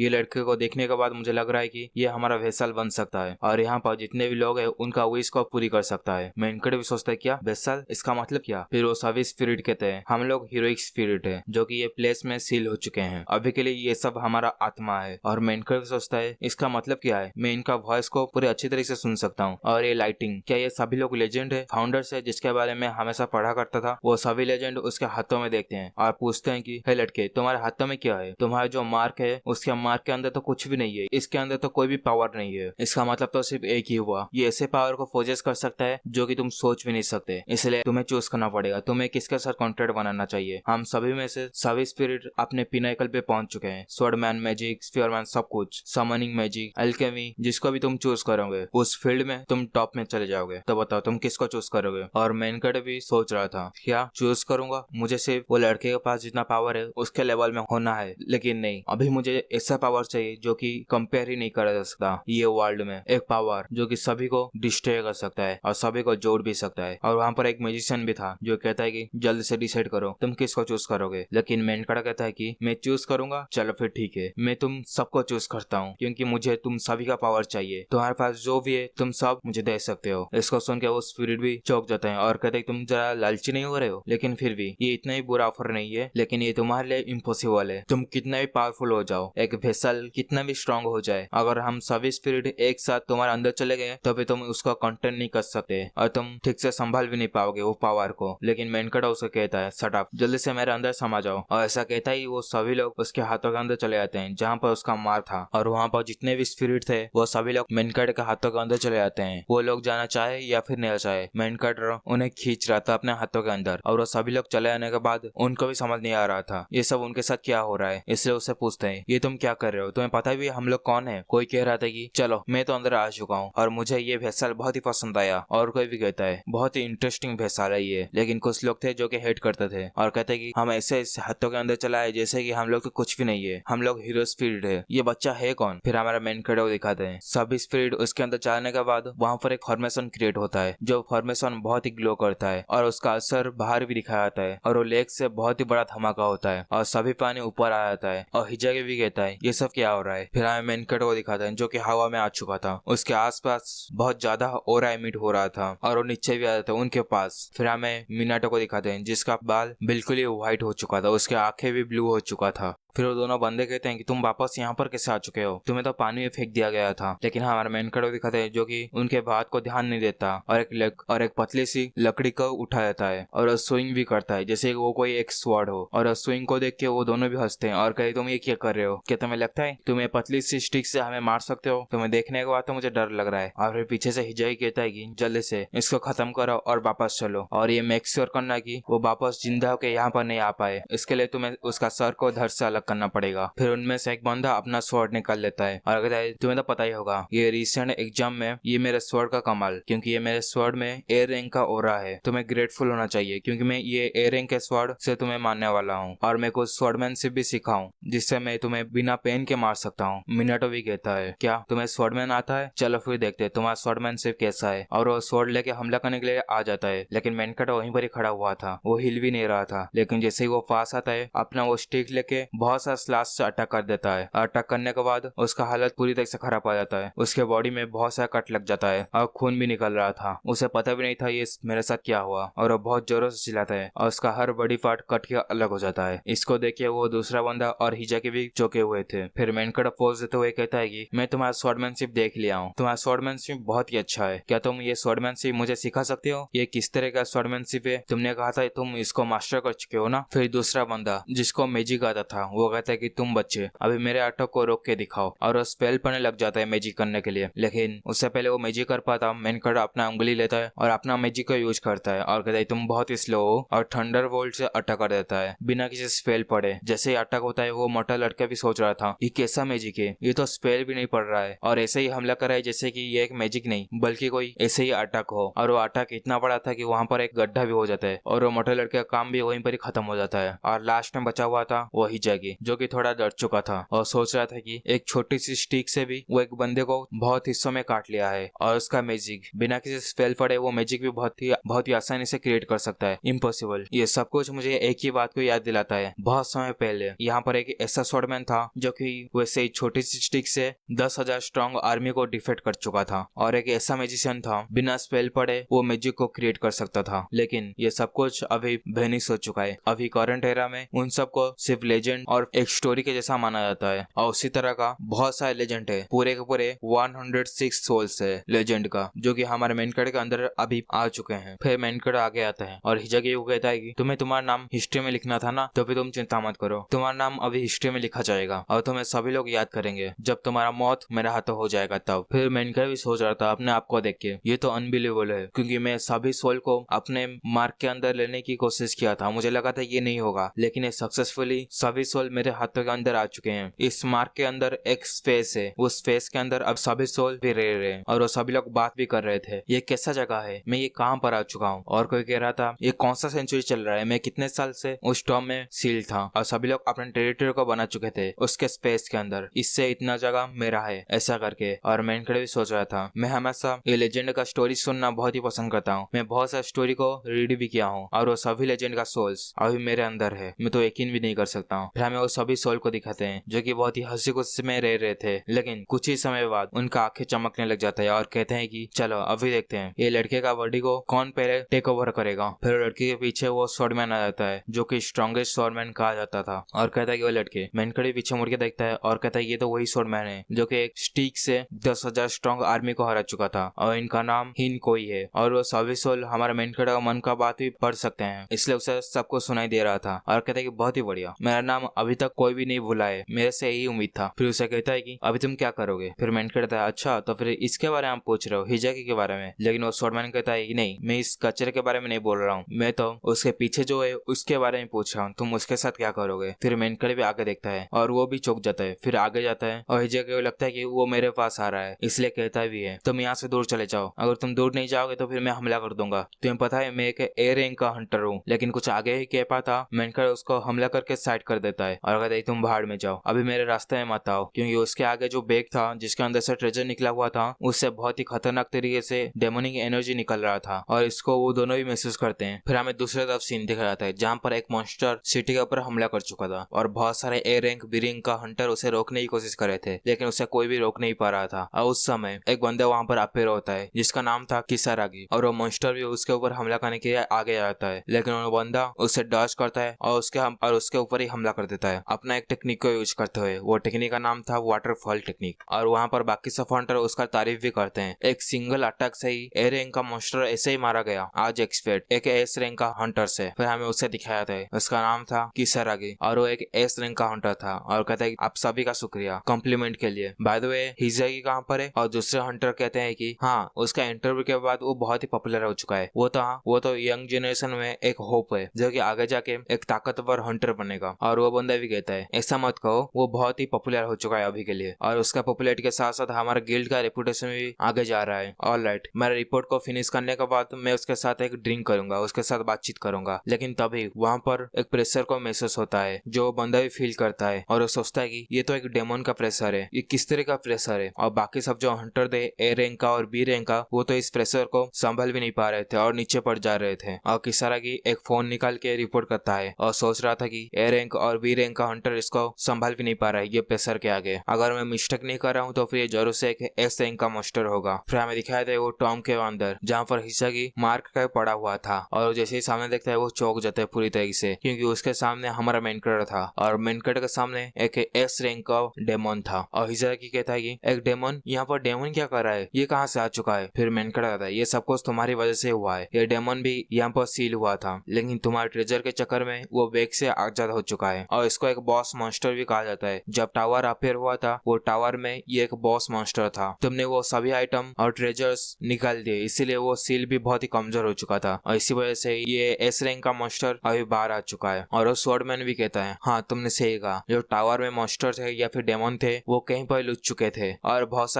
लड़के को देखने के बाद मुझे लग रहा है कि ये हमारा वेसल बन सकता है और यहाँ पर जितने भी लोग हैं उनका विश को पूरी कर सकता है। मेनकड़ भी सोचता है क्या वेसल, इसका मतलब क्या? फिर वो सभी स्पिरिट कहते हैं हम लोग हीरोइक स्पिरिट है जो कि ये प्लेस में सील हो चुके हैं, अभी के लिए ये सब हमारा आत्मा है। और मेनकड़ भी सोचता है इसका मतलब क्या है, मैं इनका वॉइस को पूरे अच्छी तरीके से सुन सकता हूँ। और ये लाइटिंग, क्या ये सभी लोग लेजेंड है, फाउंडर्स है जिसके बारे में हमेशा पढ़ा करता था? वो सभी लेजेंड उसके हाथों में देखते हैं और पूछते हैं कि हे लड़के, तुम्हारे हाथों में क्या है? तुम्हारा जो मार्क है उसके मार्क के अंदर तो कुछ भी नहीं है, इसके अंदर तो कोई भी पावर नहीं है। इसका मतलब तो सिर्फ एक ही हुआ, ये ऐसे पावर को फोजेस कर सकता है जो कि तुम सोच भी नहीं सकते। इसलिए तुम्हें चूज करना पड़ेगा, तुम्हें किसके साथ कॉन्ट्रैक्ट बनाना चाहिए। हम सभी में से सभी स्पिरिट अपने पिनाकल पे पहुंच चुके हैं, स्वॉर्डमैन मैजिक, स्फीयरमैन, सब कुछ, समनिंग मैजिक, अल्केमी, जिसको भी तुम चूज करोगे उस फील्ड में तुम टॉप में चले जाओगे। तो बताओ तुम किसको चूज करोगे? और मेनकड़ भी सोच रहा था क्या चूज करूंगा, मुझे सिर्फ वो लड़के के पास जितना पावर है उसके लेवल में होना है, लेकिन नहीं, अभी मुझे ऐसा पावर चाहिए जो कि कंपेयर ही नहीं करा जा सकता ये वर्ल्ड में। एक पावर जो कि सभी को डिस्ट्रॉय कर सकता है और सभी को जोड़ भी सकता है। और वहाँ पर एक म्यूजिशियन भी था जो कहता है कि जल्द से डिसाइड करो तुम किसको चूज करोगे। लेकिन मेनकड़ कहता है कि मैं चूज करूंगा। चलो फिर ठीक है, मैं तुम सबको चूज करता हूँ क्योंकि मुझे तुम सभी का पावर चाहिए। तुम्हारे पास जो भी है तुम सब मुझे दे सकते हो। इसको सुन के वो स्पिरिट भी चौंक जाते हैं और कहते हैं तुम जरा लालची नहीं हो रहे हो? लेकिन फिर भी ये इतना ही बुरा ऑफर नहीं है, लेकिन ये तुम्हारे लिए इम्पॉसिबल है। तुम कितना भी पावरफुल हो जाओ, एक वेसल कितना भी स्ट्रांग हो जाए, अगर हम सभी स्पिरिट एक साथ तुम्हारे अंदर चले गए तो भी तुम उसको कंटेन नहीं कर सकते और तुम ठीक से संभाल भी नहीं पाओगे वो पावर को। लेकिन मेनकड़ उसे कहता है शट अप, जल्दी से मेरे अंदर समा जाओ। और ऐसा कहता ही वो सभी लोग उसके हाथों के अंदर चले जाते हैं जहाँ पर उसका मार था। और वहाँ पर जितने भी स्पिरिट थे वो सभी लोग मेनकड़ के हाथों के अंदर चले जाते हैं, वो लोग जाना चाहे या फिर नहीं चाहे। मेनकड़ उन्हें खींच रहा था अपने हाथों के अंदर और वो सभी लोग चले जाने के बाद उनको भी समझ नहीं आ रहा था ये सब उनके साथ क्या हो रहा है। इसलिए उससे पूछते हैं ये तुम क्या कर रहे हो, तुम्हें पता भी हम लोग कौन है? कोई कह रहा था कि चलो मैं तो अंदर आ चुका हूँ और मुझे ये वेसल बहुत ही पसंद आया, और कोई भी कहता है बहुत ही इंटरेस्टिंग वेसल है ये। लेकिन कुछ लोग थे जो कि हेट करते थे और कहते कि हम ऐसे हाथों के अंदर चलाए जैसे कि हम लोग तो कुछ भी नहीं है, हम लोग हीरो स्पिरिट है, ये बच्चा है कौन? फिर हमारा मेनकड़ को दिखाते हैं सभी स्पिरिट उसके अंदर चलाने के बाद वहाँ पर एक फॉर्मेशन क्रिएट होता है जो फॉर्मेशन बहुत ही ग्लो करता है और उसका असर बाहर भी दिखाया जाता है और वो लेक से बहुत ही बड़ा धमाका होता है और सभी पानी ऊपर आ जाता है। और हिजागी भी कहता है ये सब क्या हो रहा है? फिर हमें मेनकड़ को दिखाते हैं जो कि हवा में आ चुका था, उसके आसपास बहुत ज्यादा ऑरा एमिट हो रहा था और वो नीचे भी आ जाता है उनके पास। फिर हमें मिनाटो को दिखाते हैं जिसका बाल बिल्कुल ही व्हाइट हो चुका था, उसके आंखें भी ब्लू हो चुका था। फिर वो दोनों बंदे कहते हैं कि तुम वापस यहाँ पर कैसे आ चुके हो, तुम्हें तो पानी में फेंक दिया गया था। लेकिन हमारा मेनकड़ दिखाते हैं जो कि उनके बात को ध्यान नहीं देता और एक पतली सी लकड़ी को उठा देता है और स्विंग भी करता है जैसे वो कोई एक स्वॉर्ड हो। और स्विंग को देख के वो दोनों भी हंसते हैं और कहते तुम ये क्या कर रहे हो, क्या तुम्हें लगता है तुम ये पतली सी स्टिक से हमें मार सकते हो? तुम्हें देखने के बाद तो मुझे डर लग रहा है। और फिर पीछे से हिजागी कहता है कि जल्दी से इसको खत्म करो और वापस चलो, और ये मेक श्योर करना कि वो वापस जिंदा होकर यहाँ पर नहीं आ पाए, इसके लिए तुम्हें उसका सर को धड़ से अलग करना पड़ेगा। फिर उनमें से एक बंदा अपना स्वॉर्ड निकाल लेता है और कहता है तुम्हें तो पता ही होगा ये रिसेंट एग्जाम में ये मेरे स्वॉर्ड का कमाल, क्योंकि ये मेरे स्वॉर्ड में ए रैंक का ओरा है, तुम्हें ग्रेटफुल होना चाहिए क्योंकि मैं ये ए रैंक के स्वॉर्ड से तुम्हें मारने वाला हूँ और मैं कुछ स्वॉर्डमैनशिप भी सीखा हूँ जिससे मैं तुम्हें बिना पेन के मार सकता हूँ। मिनाटो भी कहता है क्या तुम्हें स्वॉर्डमैन आता है? चलो फिर देखते हैं तुम्हारा स्वॉर्डमैनशिप कैसा है। और वो स्वॉर्ड लेके हमला करने के लिए आ जाता है, लेकिन मेनकड़ वहीं पर ही खड़ा हुआ था, वो हिल भी नहीं रहा था। लेकिन जैसे ही वो पास आता है अपना वो स्टिक लेके बहुत बहुत सारे स्लाश से अटैक कर देता है। अटैक करने के बाद उसका हालत पूरी तरह से खराब हो जाता है। उसके बॉडी में बहुत सारा कट लग जाता है और खून भी निकल रहा था। उसे पता भी नहीं था ये मेरे साथ क्या हुआ और वो बहुत जोरों से चिल्लाता है और उसका हर बॉडी पार्ट कट के अलग हो जाता है। इसको देख के वो दूसरा बंदा और हिजाकी भी चौंके हुए थे। फिर मेनकड़ पोज देते हुए कहता है कि मैं तुम्हारा स्वॉर्डमैनशिप देख लिया हूँ, तुम्हारा स्वॉर्डमैनशिप बहुत ही अच्छा है, क्या तुम ये स्वॉर्डमैनशिप मुझे सिखा सकते हो? ये किस तरह का स्वॉर्डमैनशिप है? तुमने कहा था तुम इसको मास्टर कर चुके हो ना? फिर दूसरा बंदा जिसको मैजिक आता था वो कहता है कि तुम बच्चे अभी मेरे अटैक को रोक के दिखाओ और वो स्पेल पढ़ने लग जाता है मैजिक करने के लिए। लेकिन उससे पहले वो मैजिक कर पाता मेनकड़ अपना उंगली लेता है और अपना मैजिक को यूज करता है और कहता है तुम बहुत ही स्लो हो और थंडर वोल्ट से अटैक कर देता है बिना किसी स्पेल पढ़े। जैसे ही अटैक होता है वो मोटा लड़का भी सोच रहा था ये कैसा मैजिक है, ये तो स्पेल भी नहीं पड़ रहा है और ऐसे ही हमला कर रहा है जैसे कि ये एक मैजिक नहीं बल्कि कोई ऐसे ही अटैक हो। और वो अटैक इतना बड़ा था कि वहां पर एक गड्ढा भी हो जाता है और वो मोटा लड़के का काम भी वहीं पर ही खत्म हो जाता है। और लास्ट में बचा हुआ था वो हिजाकी जो कि थोड़ा डर चुका था और सोच रहा था कि एक छोटी सी स्टिक से भी वो एक बंदे को बहुत हिस्सों में काट लिया है और उसका मैजिक बिना किसी स्पेल पड़े वो मैजिक भी बहुत ही आसानी से क्रिएट कर सकता है। इम्पॉसिबल। ये सब कुछ मुझे एक ही बात को याद दिलाता है, बहुत समय पहले यहाँ पर एक ऐसा स्वॉर्डमैन था जो कि वैसे ही छोटी सी स्टिक से 10,000 स्ट्रॉन्ग आर्मी को डिफेट कर चुका था और एक ऐसा मैजिशियन था बिना स्पेल पड़े वो मैजिक को क्रिएट कर सकता था। लेकिन ये सब कुछ अभी वेनिश हो चुका है। अभी करंट एरा में उन सबको सिर्फ लेजेंड और एक स्टोरी के जैसा माना जाता है और उसी तरह का बहुत सारे लेजेंड है। पूरे के पूरे 106 सोल्स है लेजेंड का जो कि हमारे मेनकड़ के अंदर अभी आ चुके हैं। फिर मेनकड़ आगे आता है और हिजाकी को कहता है कि तुम्हें तुम्हारा नाम हिस्ट्री में लिखना था ना, तो फिर तुम चिंता मत करो, तुम्हारा नाम अभी हिस्ट्री में लिखा जाएगा और तुम्हें सभी लोग याद करेंगे जब तुम्हारा मौत मेरे हाथों हो जाएगा तब। फिर मेनकड़ भी सोच रहा था अपने आप को देख के ये तो अनबिलीवेबल है क्योंकि मैं सभी सोल को अपने मार्क के अंदर लेने की कोशिश किया था, मुझे लगा था ये नहीं होगा लेकिन ये सक्सेसफुली सभी सोल मेरे हाथों के अंदर आ चुके हैं। इस मार्क के अंदर एक स्पेस है, उस स्पेस के अंदर अब सभी सोल भी रह रहे हैं और वो सभी लोग बात भी कर रहे थे ये कैसा जगह है, मैं ये कहां पर आ चुका हूँ। और कोई कह रहा था ये कौन सा सेंचुरी चल रहा है, मैं कितने साल से उस टॉम में सील था और सभी लोग अपने टेरिटरी को बना चुके थे उसके स्पेस के अंदर, इससे इतना जगह मेरा है ऐसा करके। और मेनकड़ भी सोच रहा था मैं हमेशा ये लेजेंड का स्टोरी सुनना बहुत ही पसंद करता हूँ, मैं बहुत सारी स्टोरी को रीड भी किया हूँ और वो सभी लेजेंड का सोल्स अभी मेरे अंदर है, मैं तो यकीन भी नहीं कर सकता हूँ। फिर हमें वो सभी सोल को दिखाते हैं जो कि बहुत ही हंसी खुशी में रह रहे थे लेकिन कुछ ही समय बाद उनका आंखें चमकने लग जाता है और कहते हैं कि चलो अभी देखते हैं ये लड़के का बॉडी को कौन पहले टेक ओवर करेगा। फिर लड़के के पीछे वो स्वॉर्डमैन आ जाता है जो कि स्ट्रॉन्गेस्ट स्वॉर्डमैन कहा जाता था और कहता है कि वो लड़के मेनकड़ पीछे मुड़ के देखता है और कहता है ये तो वही स्वॉर्डमैन है जो कि एक स्टिक से 10,000 स्ट्रॉन्ग आर्मी को हरा चुका था और इनका नाम हिन कोई है और वो सभी सोल हमारे मेनकड़ का मन का बात भी पढ़ सकते हैं, इसलिए उसे सबको सुनाई दे रहा था और कहता है कि बहुत ही बढ़िया, मेरा नाम अभी तक कोई भी नहीं भूला है, मेरे से यही उम्मीद था। फिर उसे कहता है कि अभी तुम क्या करोगे? फिर मेनकड़ कहता है अच्छा तो फिर इसके बारे में आप पूछ रहे हो, हिजाकी के बारे में? लेकिन वो स्वॉर्डमैन कहता है कि नहीं, मैं इस कचरे के बारे में नहीं बोल रहा हूँ, मैं तो उसके पीछे जो है उसके बारे में पूछ रहा हूँ, तुम उसके साथ क्या करोगे? फिर मेनकड़ भी आगे देखता है और वो भी चौंक जाता है, फिर आगे जाता है और हिजाकी को लगता है कि वो मेरे पास आ रहा है इसलिए कहता भी है तुम यहाँ से दूर चले जाओ, अगर तुम दूर नहीं जाओगे तो फिर मैं हमला कर दूंगा, तुम्हें पता है मैं एक एयर रैंक का हंटर हूँ। लेकिन कुछ आगे ही कह पाता मेनकड़ उसको हमला करके साइड कर देता है और कहता है तुम बाहर में जाओ, अभी मेरे रास्ते में मत आओ, क्योंकि उसके आगे जो बैग था जिसके अंदर से ट्रेजर निकला हुआ था उससे बहुत ही खतरनाक तरीके से डेमोनिक एनर्जी निकल रहा था और इसको वो दोनों भी महसूस करते हैं। फिर हमें दूसरी तरफ सीन दिखा जाता है जहाँ पर एक मॉन्स्टर सिटी के ऊपर हमला कर चुका था और बहुत सारे ए रैंक बी रैंक का हंटर उसे रोकने की कोशिश कर रहे थे लेकिन उसे कोई भी रोक नहीं पा रहा था। और उस समय एक बंदा वहाँ पर अपेयर होता है जिसका नाम था किसारागी और वो मॉन्स्टर भी उसके ऊपर हमला करने के लिए आगे आता है लेकिन वो बंदा उससे डॉज करता है और उसके ऊपर ही हमला कर देता है अपना एक टेक्निक को यूज करते हुए। वो टेक्निक का नाम था वाटरफॉल टेक्निक और वहाँ पर बाकी सब हंटर उसका तारीफ भी करते हैं। एक सिंगल अटैक से ही ए रैंक का मॉन्स्टर ऐसे ही मारा गया आज एक्सपेक्ट एक एस रैंक का हंटर से। फिर हमें उसे दिखाया था उसका नाम था किसारागी और वो एक एस रैंक का हंटर था और कहता है आप सभी का शुक्रिया कॉम्प्लीमेंट के लिए। बाय द वे हिजाकी कहाँ पर है? और दूसरे हंटर कहते हैं कि हाँ उसका इंटरव्यू के बाद वो बहुत ही पॉपुलर हो चुका है, वो तो यंग जनरेशन में एक होप है जो कि आगे जाके एक ताकतवर हंटर बनेगा। और वो बंदा भी कहता है ऐसा मत कहो, वो बहुत ही पॉपुलर हो चुका है अभी के लिए और उसका पॉपुलरिटी के साथ साथ हमारे गिल्ड का रेपुटेशन भी आगे जा रहा है। ऑलराइट, मेरे रिपोर्ट को फिनिश करने के बाद मैं उसके साथ एक ड्रिंक करूंगा, उसके साथ बातचीत करूंगा। लेकिन तभी वहाँ पर एक प्रेशर को महसूस होता है जो बंदा भी फील करता है और वो सोचता है कि ये तो एक डेमन का प्रेशर है, ये किस तरह का प्रेशर है। और बाकी सब जो हंटर थे ए रैंक का और बी रैंक का वो तो इस प्रेशर को संभल भी नहीं पा रहे थे और नीचे पड़ जा रहे थे। और किसारागी एक फोन निकाल के रिपोर्ट करता है और सोच रहा था कि ए रैंक और बी रैंक का हंटर इसको संभाल भी नहीं पा रहा है ये प्रेशर के आगे। अगर मैं मिस्टेक नहीं कर रहा हूँ तो फिर ये जरूर से एक एस रैंक का मॉन्स्टर होगा। फिर हमें दिखाया था वो टॉम के अंदर जहाँ पर हिसागी मार्क का पड़ा हुआ था, और जैसे ही सामने देखता है वो चौंक जाता है पूरी तरीके से, क्योंकि उसके सामने हमारा मेन कैरेक्टर था और मेन कैरेक्टर के सामने एक एस रैंक का डेमन था। और हिसागी कहता है कि एक डेमन यहाँ पर डेमन क्या कर रहा है, ये कहाँ से आ चुका है। फिर मेन कैरेक्टर कहता है ये सब कुछ तुम्हारी वजह से हुआ है, ये डेमन भी यहाँ पर सील हुआ था, लेकिन तुम्हारे ट्रेजर के चक्कर में वो वेग से आजाद हो चुका है। और इसको एक बॉस मॉन्स्टर भी कहा जाता है। जब टावर अपेयर हुआ था वो टावर में ये एक बॉस मॉन्स्टर था, तुमने वो सभी आइटम और ट्रेजर्स निकाल दिए, इसीलिए वो सील भी बहुत ही कमजोर हो चुका था और इसी वजह से ये एस रैंक का मॉन्स्टर अभी बाहर आ चुका है। और वो स्वॉर्डमैन भी कहता है हाँ तुमने सही कहा, जो टावर में मॉन्स्टर थे या फिर डेमन थे वो कहीं पर लुच चुके थे, और बहुत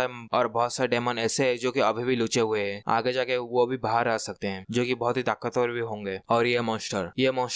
सारे डेमन ऐसे है जो कि अभी भी लुचे हुए हैं, आगे जाके वो भी बाहर आ सकते हैं जो कि बहुत ही ताकतवर भी होंगे। और ये मॉन्स्टर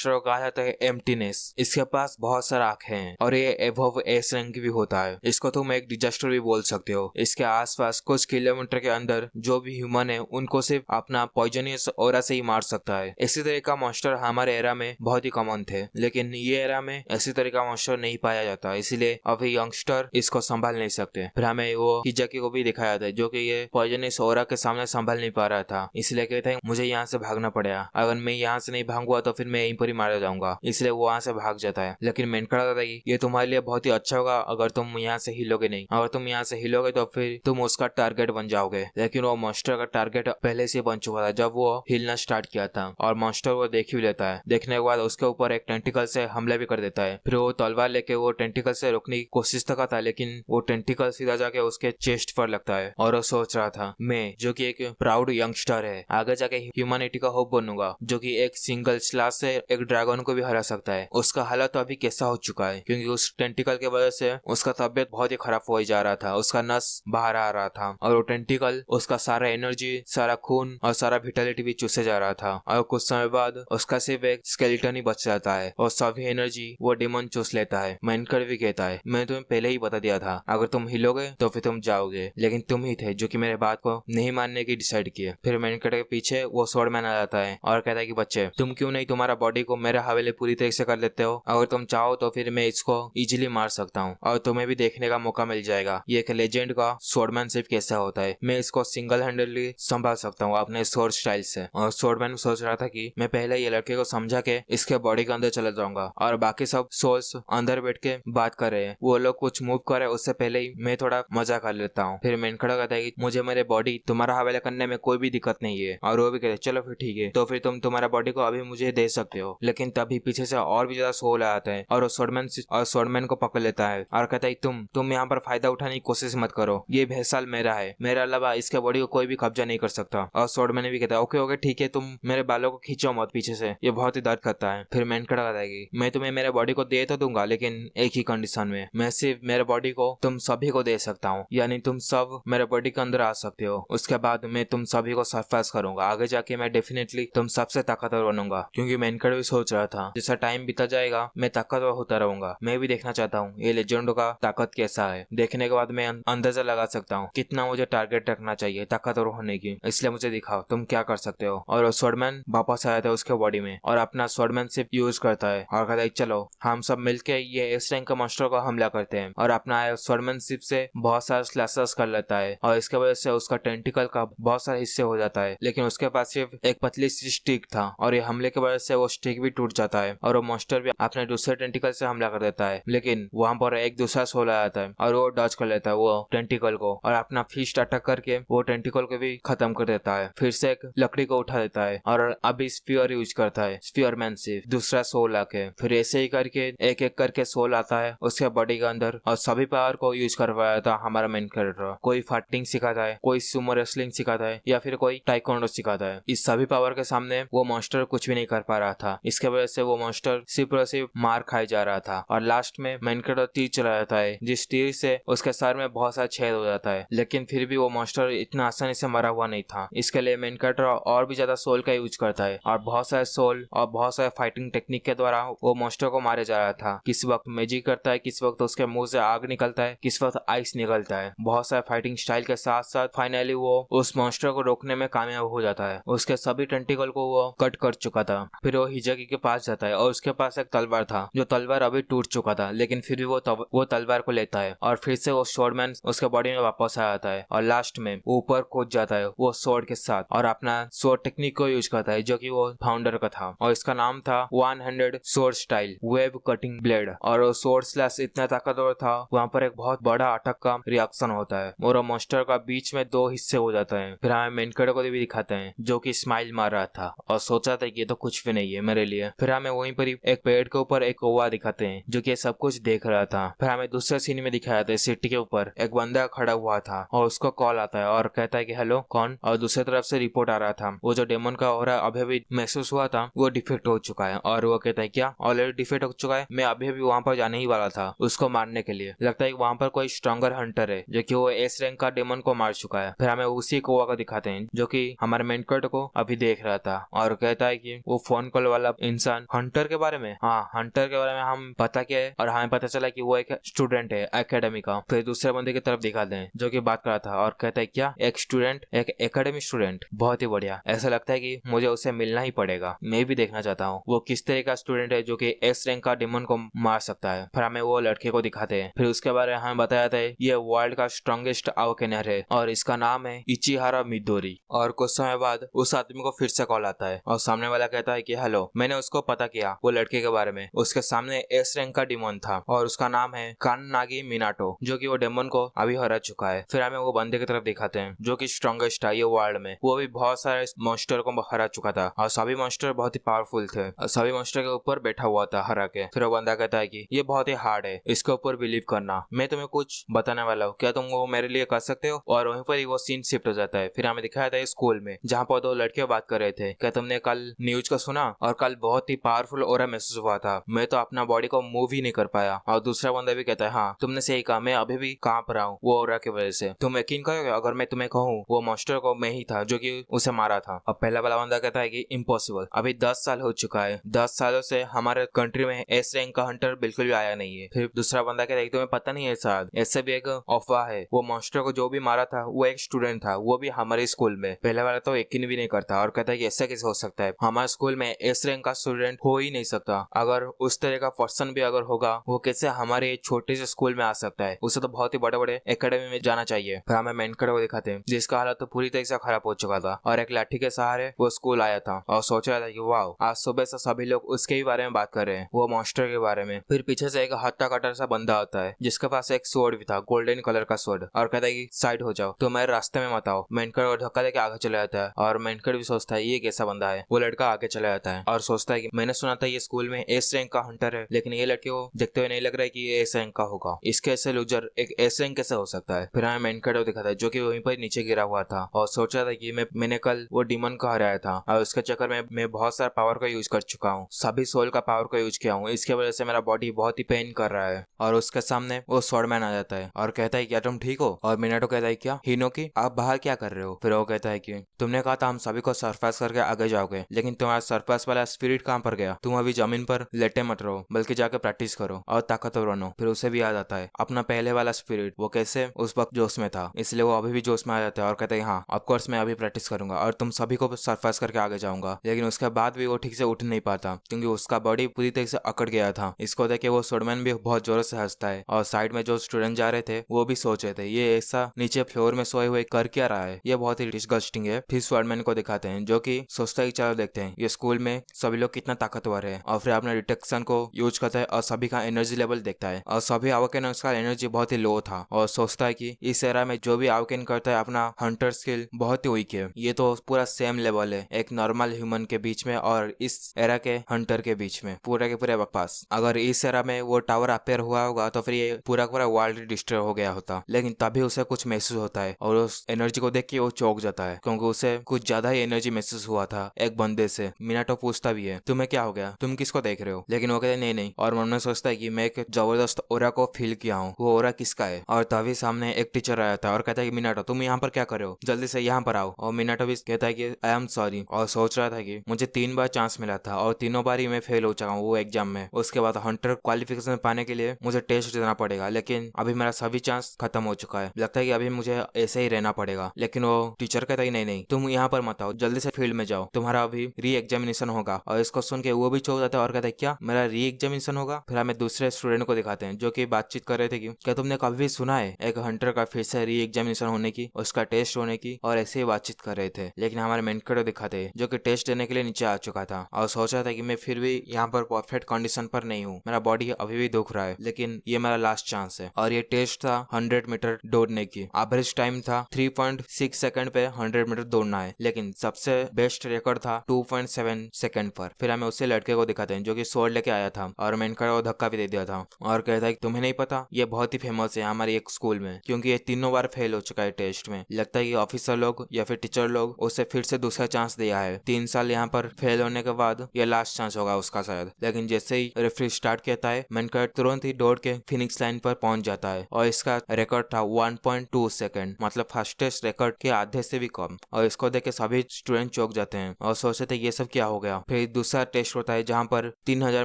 को कहा जाता है एम्प्टीनेस। इसके पास बहुत सारा आंखें हैं और ये एबव एस रैंक भी होता है। इसको तुम एक डिजास्टर भी बोल सकते हो। इसके आसपास कुछ किलोमीटर के अंदर जो भी ह्यूमन है उनको सिर्फ अपना पॉइजनियस ऑरा से ही मार सकता है। इसी तरह का मॉन्स्टर हमारे एरा में बहुत ही कॉमन थे, लेकिन ये एरा में ऐसी तरह का मॉन्स्टर नहीं पाया जाता, इसीलिए अभी यंगस्टर इसको संभाल नहीं सकते। फिर हमें वो हिजाकी को भी दिखाया था जो कि ये पॉइजनियस ऑरा के सामने संभाल नहीं पा रहा था, इसलिए कहते हैं मुझे यहाँ से भागना पड़ेगा, अगर मैं यहाँ से नहीं भागूंगा तो फिर मैं यहीं पर ही मारा जाऊंगा, इसलिए वो वहाँ से भाग जाता है। लेकिन मेन कहता था कि ये तुम्हारे लिए बहुत ही अच्छा होगा अगर तुम यहाँ से हिलोगे नहीं, अगर तुम यहाँ से हिलोगे तो फिर तुम उसका टारगेट बन जाओगे। लेकिन वो मॉन्स्टर का टारगेट पहले से बन चुका था जब वो हिलना स्टार्ट किया था, और मॉन्स्टर वो देख ही लेता है। देखने के बाद उसके ऊपर एक टेंटिकल से हमले भी कर देता है। फिर वो तलवार लेके वो टेंटिकल से रोकने की कोशिश तो करता है, लेकिन वो टेंटिकल सीधा जाके उसके चेस्ट पर लगता है। और वो सोच रहा था मैं जो कि एक प्राउड यंगस्टर है आगे जाके ह्यूमैनिटी का होप बनूंगा, जो कि एक सिंगल स्लैश से एक ड्रैगन को भी हरा सकता है। उसका हालत तो अभी कैसा हो चुका है, क्योंकि उस टेंटिकल के वजह से उसका तबियत बहुत ही खराब हो जा रहा था, उसका नस बाहर आ रहा था, और वो टेंटिकल उसका सारा एनर्जी, सारा खून और सारा विटालिटी भी चूसे जा रहा था। और कुछ समय बाद उसका सिर्फ एक स्केलेटन ही बच जाता है और सभी एनर्जी वो डेमन चूस लेता है। मैनकर भी कहता है मैं तुम्हें पहले ही बता दिया था अगर तुम हिलोगे तो फिर तुम जाओगे, लेकिन तुम ही थे जो कि मेरे बात को नहीं मानने की डिसाइड किए। फिर मैनकर के पीछे वो स्वॉर्डमैन आ जाता है और कहता है कि बच्चे तुम क्यों नहीं तुम्हारा बॉडी को मेरे हवाले पूरी तरह से कर लेते हो, अगर तुम चाहो तो फिर मैं इसको इजीली मार सकता हूँ और तुम्हें भी देखने का मौका मिल जाएगा ये एक लेजेंड का स्वॉर्डमैनशिप कैसा होता है। मैं इसको सिंगल हैंडेडली संभाल सकता हूँ अपने स्वॉर्ड स्टाइल से। और स्वॉर्डमैन सोच रहा था कि मैं पहले ये लड़के को समझा के इसके बॉडी के अंदर चला जाऊंगा और बाकी सब सोल्स अंदर बैठ के बात कर रहे हैं, वो लोग कुछ मूव करे उससे पहले ही मैं थोड़ा मजा कर लेता हूँ। फिर मेनखड़ा कहता है कि मुझे मेरे बॉडी तुम्हारा हवाले करने में कोई भी दिक्कत नहीं है, और वो भी कहते चलो फिर ठीक है, तो फिर तुम तुम्हारा बॉडी को अभी मुझे दे सकते हो। लेकिन तभी पीछे से और भी ज्यादा सोल आता है और स्वॉर्डमैन को पकड़ लेता है और कहता है तुम यहाँ पर फायदा उठाने की कोशिश मत करो, ये भैसाल मेरा है, मेरे अलावा इसके बॉडी को कोई भी कब्जा नहीं कर सकता। और स्वॉर्डमैन भी कहता है ओके ठीक है, तुम मेरे बालों को खींचो मत पीछे से, ये बहुत ही दर्द करता है। फिर मेनखड़ा कहता है कि मैं तुम्हें मेरे बॉडी को दे तो दूंगा, लेकिन एक ही कंडीशन में, मैं सिर्फ मेरे बॉडी को तुम सभी को दे सकता हूँ, यानी तुम सब मेरे बॉडी के अंदर आ सकते हो, उसके बाद मैं तुम सभी को सरपास करूंगा, आगे जाके मैं डेफिनेटली तुम सबसे ताकतवर बनूंगा। क्योंकि मेनखड़ा भी सोच रहा था जैसा टाइम बीता जाएगा मैं ताकतवर होता रहूंगा, मैं भी देखना चाहता हूँ ये लेजेंडों का ताकत कैसा है, देखने के बाद मैं अंदाजा लगा सकता हूँ कितना मुझे टारगेट रखना चाहिए ताकतवर होने की, इसलिए मुझे दिखाओ तुम क्या कर सकते हो। और स्वॉर्डमैन वापस आया था उसके बॉडी में और अपना स्वॉर्डमैनशिप यूज करता है और कहता है चलो हम सब मिलके ये एस रैंक के मॉन्स्टर को हमला करते हैं, और अपना स्वॉर्डमैनशिप से बहुत सारे स्लैशेस कर लेता है और इसके वजह से उसका टेंटिकल का बहुत सारे हिस्से हो जाता है, लेकिन उसके पास सिर्फ एक पतली सी स्टिक था और ये हमले की वजह से वो स्टिक भी टूट जाता है और वो मॉन्स्टर भी अपने दूसरे टेंटिकल से हमला कर देता है। लेकिन वहां पर एक दूसरा सोल आ जाता है और वो डॉज कर लेता है वो टेंटिकल को और अपना फिस्ट अटैक करके वो टेंटिकल को भी खत्म कर देता है। फिर से एक लकड़ी को उठा देता है और अभी स्पीयर यूज करता है, स्पीयरमैनशिप, दूसरा सोल आके। फिर ऐसे ही करके एक एक करके सोल आता है उसके बॉडी के अंदर और सभी पावर को यूज करवाया था हमारा मेन कैरेक्टर। कोई फाइटिंग सिखाता है, कोई सुमो रेसलिंग सिखाता है या फिर कोई टाइकोंडो सिखाता है। इस सभी पावर के सामने वो मॉन्स्टर कुछ भी नहीं कर पा रहा था, इसके वजह से वो मॉन्स्टर सिर्फ और सिर्फ मार खाई जा रहा था और लास्ट में मेन कैरेक्टर तीर चला जाता है जिस तीर से उसके सर में बहुत सारा छेद हो जाता है, लेकिन फिर भी वो मॉन्स्टर इतना आसानी से मरा हुआ नहीं था। इसके लिए मेन कैरेक्टर और भी ज्यादा सोल का यूज करता है और बहुत सारे सोल और बहुत सारे फाइटिंग टेक्निक के द्वारा वो मॉन्स्टर को मारे जा रहा था। किस वक्त मैजिक करता है, किस वक्त उसके मुंह से आग निकलता है, किस वक्त आइस निकलता है। बहुत सारे फाइटिंग स्टाइल के साथ साथ फाइनली वो उस मॉन्स्टर को रोकने में कामयाब हो जाता है। उसके सभी टेंटिकल को वो कट कर चुका था। फिर वो हिजाकी के पास जाता है और उसके पास एक तलवार था जो तलवार अभी टूट चुका था, लेकिन फिर भी वो तलवार को लेता है और फिर से वो स्वॉर्डमैन उसके बॉडी में वापस आ जाता है और लास्ट में ऊपर कूद जाता है वो स्वॉर्ड के साथ और अपना स्वॉर्ड टेक्निक को यूज करता है जो कि वो फाउंडर का था और इसका नाम था 100 sword style web cutting blade. और वो स्वॉर्ड स्लैश इतना ताकतवर था, वहाँ पर एक बहुत बड़ा अटैक का रिएक्शन होता है और मॉन्स्टर का बीच में 2 हिस्से हो जाता है। फिर हमें मेन कैरेक्टर को भी दिखाते हैं जो कि स्माइल मार रहा था और सोचा था कि ये तो कुछ भी नहीं है मेरे लिए। फिर हमें वहीं पर ही एक पेड़ के ऊपर एक कौवा दिखाते हैं जो कि सब कुछ देख रहा था। फिर हमें दूसरे सीन में दिखाया था सिटी के ऊपर एक बंदा खड़ा हुआ था और उसको कॉल आता है और कहता है कि हेलो कौन, और दूसरी तरफ से रिपोर्ट आ रहा था वो जो डेमन का ऑरा अभी अभी महसूस हुआ था वो डिफेक्ट हो चुका है। और वो कहता है क्या ऑलरेडी डिफेक्ट हो चुका है, मैं अभी अभी वहां पर जाने ही वाला था उसको मारने के लिए। लगता है कि वहां पर कोई स्ट्रॉन्गर हंटर है जो कि वो एस रैंक का डेमन को मार चुका है। फिर हमें उसी कौवा को दिखाते हैं जो कि हमारे मेन कैरेक्टर को अभी देख रहा था और कहता है कि वो फोन कॉल वाला इंसान हंटर के बारे में, हाँ हंटर के बारे में हम पता किया है और हमें पता चला कि वो एक स्टूडेंट है एकेडमी का। फिर दूसरे बंदे की तरफ दिखाते हैं जो कि बात कर रहा था और कहता है क्या एक स्टूडेंट, एक एकेडमी स्टूडेंट, बहुत ही बढ़िया। ऐसा लगता है कि मुझे उसे मिलना ही पड़ेगा, मैं भी देखना चाहता हूँ वो किस तरह का स्टूडेंट है जो कि एस रैंक का डेमन को मार सकता है। फिर हमें वो लड़के को दिखाते हैं। फिर उसके बारे में हमें बताया जाता है ये वर्ल्ड का स्ट्रॉन्गेस्ट आउकेनर है और इसका नाम है इचिहारा मिडोरी। और कुछ समय बाद उस आदमी को फिर से कॉल आता है और सामने वाला कहता है कि हेलो, मैंने उसको पता किया वो लड़के के बारे में, उसके सामने एस रैंक का डेमन था और उसका नाम है काननागी मिनाटो जो कि वो डेमन को अभी हरा चुका है। फिर हमें वो बंदे की तरफ दिखाते हैं जो कि स्ट्रॉन्गेस्ट था ये वर्ल्ड में, वो भी बहुत सारे मॉन्स्टर को हरा चुका था और सभी मॉन्स्टर बहुत ही पावरफुल थे और सभी मॉन्स्टर के ऊपर बैठा हुआ था हरा के। फिर वो बंदा कहता है कि ये बहुत ही हार्ड है, इसके ऊपर बिलीव करना, मैं तुम्हें कुछ बताने वाला हूँ, क्या तुम वो मेरे लिए कर सकते हो। और वहीं पर ही वो सीन शिफ्ट हो जाता है। फिर हमें दिखाया था स्कूल में जहाँ पर 2 लड़के बात कर रहे थे, क्या तुमने कल न्यूज को सुना, और कल बहुत ही पावरफुल ऑरा महसूस हुआ था, मैं तो अपना बॉडी को मूव ही नहीं कर पाया। और दूसरा बंदा भी कहता है हाँ तुमने सही कहा, मैं अभी भी कांप रहा हूँ वो ऑरा की वजह से। तुम यकीन करोगे अगर मैं तुम्हें कहूँ वो मॉन्स्टर को मैं ही था जो कि उसे मारा था। अब पहला वाला बंदा कहता है कि इम्पॉसिबल, अभी 10 साल हो चुका है, 10 सालों से हमारे कंट्री में एस रैंक का हंटर बिल्कुल भी आया नहीं है। फिर दूसरा बंदा कहता है तुम्हें पता नहीं है शायद, ऐसे भी एक अफवाह है, वो मॉन्स्टर को जो भी मारा था वो एक स्टूडेंट था, वो भी हमारे स्कूल में। पहले वाला तो यकीन भी नहीं करता और कहता है कि ऐसा कैसे हो सकता है, हमारे स्कूल में एस रैंक का स्टूडेंट हो ही नहीं सकता, अगर उस तरह का पर्सन भी अगर होगा वो कैसे हमारे छोटे से स्कूल में आ सकता है, उसे तो बहुत ही बड़े बड़े एकेडमी में जाना चाहिए। फिर हमें मेन कैरेक्टर को दिखाते हैं जिसका हालत तो पूरी तरह से खराब हो चुका था और एक लाठी के सहारे वो स्कूल आया था और सोच रहा था कि वाह आज सुबह से सभी लोग उसके ही बारे में बात कर रहे हैं, वो मॉन्स्टर के बारे में। फिर पीछे से एक हत्ता कटर सा बंदा आता है जिसके पास एक स्वॉर्ड भी था, गोल्डन कलर का स्वॉर्ड, और कहता है कि साइड हो जाओ, तो मेरे रास्ते में मत आओ। मेन कैरेक्टर धक्का देके आगे चला जाता है और मेन कैरेक्टर भी सोचता है ये कैसा बंदा है। वो लड़का आगे चला जाता है और सोचता है कि मैंने सुना था ये स्कूल में एस रैंक का हंटर है, लेकिन ये लड़के को देखते हुए नहीं लग रहा है कि ये एस रैंक का होगा, इसके ऐसे लूजर एक एस रैंक कैसे हो सकता है। फिर हमें मेन कैरेक्टर दिखाता है जो कि वहीं पर नीचे गिरा हुआ था और सोच रहा था कि मैंने कल वो डीमन को हराया था और उसके चक्कर में मैं बहुत सारा पावर का यूज कर चुका हूँ, सभी सोल का पावर का यूज किया हूँ, इसके वजह से मेरा बॉडी बहुत ही पेन कर रहा है। और उसके सामने वो स्वॉर्डमैन आ जाता है और कहता है क्या तुम ठीक हो, और मिनाटो कहता है क्या हिनोकी आप बाहर क्या कर रहे हो। फिर वो कहता है कि तुमने कहा था हम सभी को सरपास करके आगे जाओगे, लेकिन तुम्हारा सरपास वाला स्पिरिट कहाँ पर गया, तुम अभी जमीन पर लेटे मत रहो बल्कि जाके प्रैक्टिस करो और ताकतवर बनो। फिर उसे भी याद आता है अपना पहले वाला स्पिरिट, वो कैसे उस वक्त जोश में था, इसलिए वो अभी भी जोश में आ जाता है और कहता है हाँ ऑफकोर्स मैं अभी प्रैक्टिस करूंगा और तुम सभी को सरपास करके आगे जाऊंगा। लेकिन उसके बाद भी वो ठीक से उठ नहीं पाता क्योंकि उसका बॉडी पूरी तरह से अकड़ गया था। इसको देख के वो स्वॉर्डमैन भी बहुत जोर से हंसता है और साइड में जो स्टूडेंट जा रहे थे वो भी सोच रहे थे ये ऐसा नीचे फ्लोर में सोए हुए कर क्या रहा है, ये बहुत ही डिस्गस्टिंग है। फिर स्वॉर्डमैन को दिखाते हैं जो कि सोचता है चलो देखते हैं ये स्कूल में सभी लोग कितना ताकतवर है, और फिर अपने डिटेक्शन को यूज करता है और सभी का एनर्जी लेवल देखता है और सभी आउकेन उसका एनर्जी बहुत ही लो था और सोचता है कि इस एरा में जो भी आउकेन करता है अपना हंटर स्किल बहुत ही वीक है, ये तो पूरा सेम लेवल है एक नॉर्मल ह्यूमन के बीच में और इस एरा के हंटर के बीच में, पूरे के पूरे बकवास। अगर इस एरा में वो टावर अपेयर हुआ होगा तो फिर ये पूरा पूरा वर्ल्ड डिस्ट्रॉय हो गया होता, लेकिन तभी उसे कुछ महसूस होता है और उस एनर्जी को देख के वो चौंक जाता है क्योंकि उसे कुछ ज्यादा ही एनर्जी महसूस हुआ था एक बंदे से। मिनाटो पूछता भी है तुम्हें क्या हो गया, तुम किसको देख रहे हो, लेकिन वो कहते नहीं नहीं, और मन में सोचता है कि मैं एक जबरदस्त ओरा को फील किया हूँ, वो ओरा किसका है। और तभी सामने एक टीचर आया था और कहता है कि मिनाटो तुम यहाँ पर क्या कर रहे हो, जल्दी से यहाँ पर आओ। और मिनाटो भी कहता है कि आई एम सॉरी, और सोच रहा था कि मुझे 3 बार चांस मिला था और तीनों बार ही मैं फेल हो चुका हूँ वो एग्जाम में, उसके बाद हंटर क्वालिफिकेशन पाने के लिए मुझे टेस्ट देना पड़ेगा, लेकिन अभी मेरा सभी चांस खत्म हो चुका है, लगता है कि अभी मुझे ऐसे ही रहना पड़ेगा। लेकिन वो टीचर कहता है नहीं नहीं तुम यहाँ पर मत आओ, जल्दी से फील्ड में जाओ, तुम्हारा अभी री एग्जामिनेशन होगा। और इसको सुन के वो भी चौंक जाता है और कहता है क्या मेरा री री एग्जामिनेशन होगा। फिर हमें दूसरे स्टूडेंट को दिखाते हैं जो कि बातचीत कर रहे थे कि क्या तुमने कभी भी सुना है एक हंटर का फिर से री एग्जामिनेशन होने की, उसका टेस्ट होने की, और ऐसे ही बातचीत कर रहे थे। लेकिन हमारे मेंटर को दिखाते हैं जो कि टेस्ट देने के लिए नीचे आ चुका था और सोच रहा था कि मैं फिर भी यहाँ पर परफेक्ट कंडीशन पर नहीं हूँ, मेरा बॉडी अभी भी दुख रहा है, लेकिन ये मेरा लास्ट चांस है। और ये टेस्ट था 100 मीटर दौड़ने की। एवरेज टाइम था 3.6 सेकंड पे 100 मीटर दौड़ना है, लेकिन सबसे बेस्ट रिकॉर्ड था 2.7 सेकंड पर। फिर हमें उसे लड़के को दिखाते हैं जो कि स्वॉर्ड लेके आया था और मेंटर को धक्का भी दे दिया था और कहता है कि तुम्हें नहीं पता ये बहुत ही फेमस है हमारे एक स्कूल में, क्योंकि ये 3 बार फेल हो चुका है टेस्ट में। लगता है कि ऑफिसर लोग या फिर टीचर लोग उसे फिर से दूसरा चांस दिया है। 3 साल यहाँ पर फेल होने के बाद ये लास्ट चांस होगा उसका शायद। लेकिन जैसे ही रेफरी स्टार्ट कहता है मेंकर तुरंत ही दौड़ के फिनिक्स लाइन पर पहुंच जाता है और इसका रिकॉर्ड था 1.2 सेकंड, मतलब फास्टेस्ट रिकॉर्ड के आधे से भी कम। और इसको देख के सभी स्टूडेंट चौंक जाते हैं और सोचते थे ये सब क्या हो गया। फिर दूसरा टेस्ट होता है जहाँ पर 3000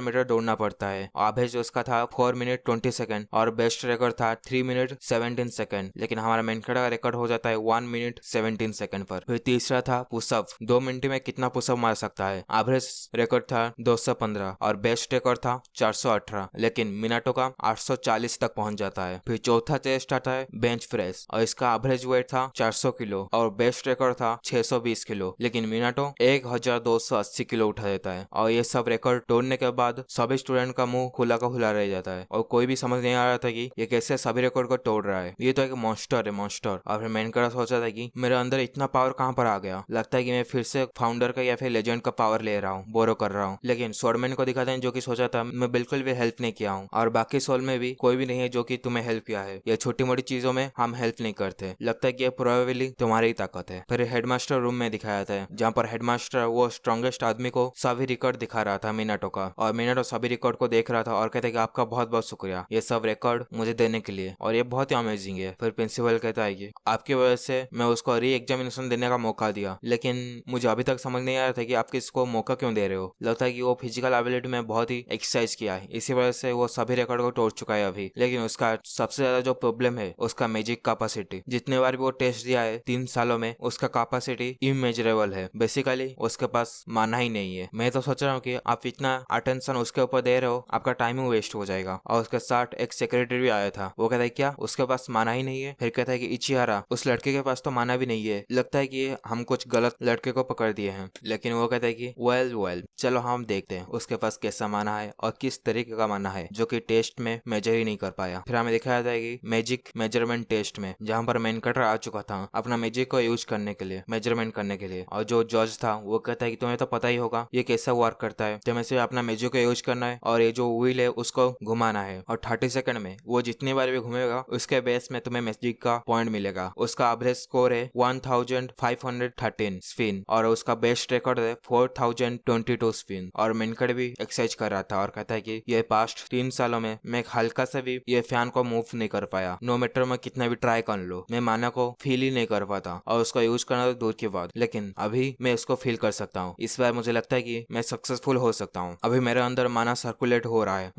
मीटर दौड़ना पड़ता है। एवरेज उसका था 4 मिनट 20 सेकंड और बेस्ट रिकॉर्ड था 3 मिनट 17 सेकंड, लेकिन हमारा मेंकर का रिकॉर्ड हो जाता है 1 मिनट 17 सेकंड पर। फिर तीसरा था पुशअप, 2 मिनट में कितना पुशअप मार सकता है। एवरेज रिकॉर्ड था 215 और बेस्ट रिकॉर्ड था 418, लेकिन मिनटों का 840 तक पहुंच जाता है। फिर चौथा टेस्ट आता है बेंच प्रेस और इसका एवरेज वेट था 400 किलो और बेस्ट रिकॉर्ड था 620 किलो, लेकिन मिनटों 1280 किलो उठा देता है। और ये सब रिकॉर्ड तोड़ने के बाद सभी स्टूडेंट का मुंह खुला का खुला रह जाता है और कोई भी समझ नहीं आ रहा था कि ये कैसे सभी रिकॉर्ड को तोड़ रहा है, ये तो एक मॉन्स्टर है मॉन्स्टर। और फिर मेंकर सोचा था कि मेरे अंदर इतना पावर कहाँ पर आ गया, लगता है कि मैं फिर से फाउंडर का या फिर लेजेंड का पावर ले रहा हूँ, बोरो कर रहा हूँ। लेकिन स्वॉर्डमैन को दिखाते हैं जो कि सोचा था मैं बिल्कुल भी हेल्प नहीं किया हूँ और बाकी सोल में भी कोई भी नहीं है जो कि तुम्हें हेल्प किया है, ये छोटी मोटी चीजों में हम हेल्प नहीं करते, लगता है कि ये प्रोबेबली तुम्हारी ताकत है। फिर हेडमास्टर रूम में दिखाया था जहाँ पर हेडमास्टर वो स्ट्रॉन्गेस्ट आदमी को सभी रिकॉर्ड दिखा रहा था मिनटों का, और मिनटों सभी रिकॉर्ड को देख रहा था और कहता है कि आपका बहुत बहुत शुक्रिया ये सब रिकॉर्ड मुझे देने के लिए, और ये बहुत ही अमेजिंग है। फिर प्रिंसिपल कहता है कि आपकी वजह से मैं उसको री एग्जामिनेशन देने का मौका दिया, लेकिन मुझे अभी तक समझ नहीं आ रहा था कि आप किसको मौका क्यों दे रहे हो। लगता है कि वो फिजिकल एबिलिटी में बहुत ही एक्सरसाइज किया है, इसी वजह से वो सभी रिकॉर्ड को तोड़ चुका है अभी। लेकिन उसका सबसे ज्यादा जो प्रॉब्लम है उसका मैजिक कैपेसिटी, जितने बार भी वो टेस्ट दिया है 3 सालों में उसका कैपेसिटी इमेजरेबल है, बेसिकली उसके पास माना ही नहीं है। मैं तो सोच रहा हूँ कि आप इतना अटेंशन उसके ऊपर दे रहे हो आपका टाइम ही वेस्ट हो जाएगा। और उसके साथ एक सेक्रेटरी भी आया था, वो कहता है क्या उसके पास माना ही नहीं है। फिर कहता है कि इचिहारा उस लड़के के पास तो माना भी नहीं है, लगता है कि हम कुछ गलत लड़के को पकड़ दिए हैं। लेकिन वो कहता है कि वेल चलो हम देखते हैं उसके पास कैसा माना है और किस तरीके का माना है जो कि टेस्ट में मेजर ही नहीं कर पाया। फिर हमें दिखाया था कि मैजिक मेजरमेंट टेस्ट में जहाँ पर मेन कटर आ चुका था अपना मैजिक को यूज करने के लिए, मेजरमेंट करने के लिए, और जो जज था वो कहता है कि तुम्हें तो पता ही होगा ये कैसा वर्क करता है, तुम्हें सिर्फ अपना मैजिक को यूज करना है और ये जो व्हील है उसको घुमाना है और 30 सेकंड में वो जितनी बार भी घूमेगा उसके बेस में तुम्हें मैजिक का पॉइंट मिलेगा। उसका एवरेज स्कोर है 1513 स्पिन और उसका बेस्ट रिकॉर्ड है 4022 स्पिन। और मेनकट भी एक्सरसाइज कर रहा था और कहता है कि ये पास्ट 3 सालों में मैं हल्का से भी ये फैन को मूव नहीं कर पाया, नो मैटर मैं कितना भी ट्राई कर लो मैं माना को फील ही नहीं कर पाता और उसको यूज करना तो दूर की बात, लेकिन अभी मैं इसको फील कर सकता हूँ। इस बार मुझे लगता है कि मैं सक्सेसफुल हो सकता हूँ। अभी मेरे अंदर माना सर्कुलेट हो रहा है,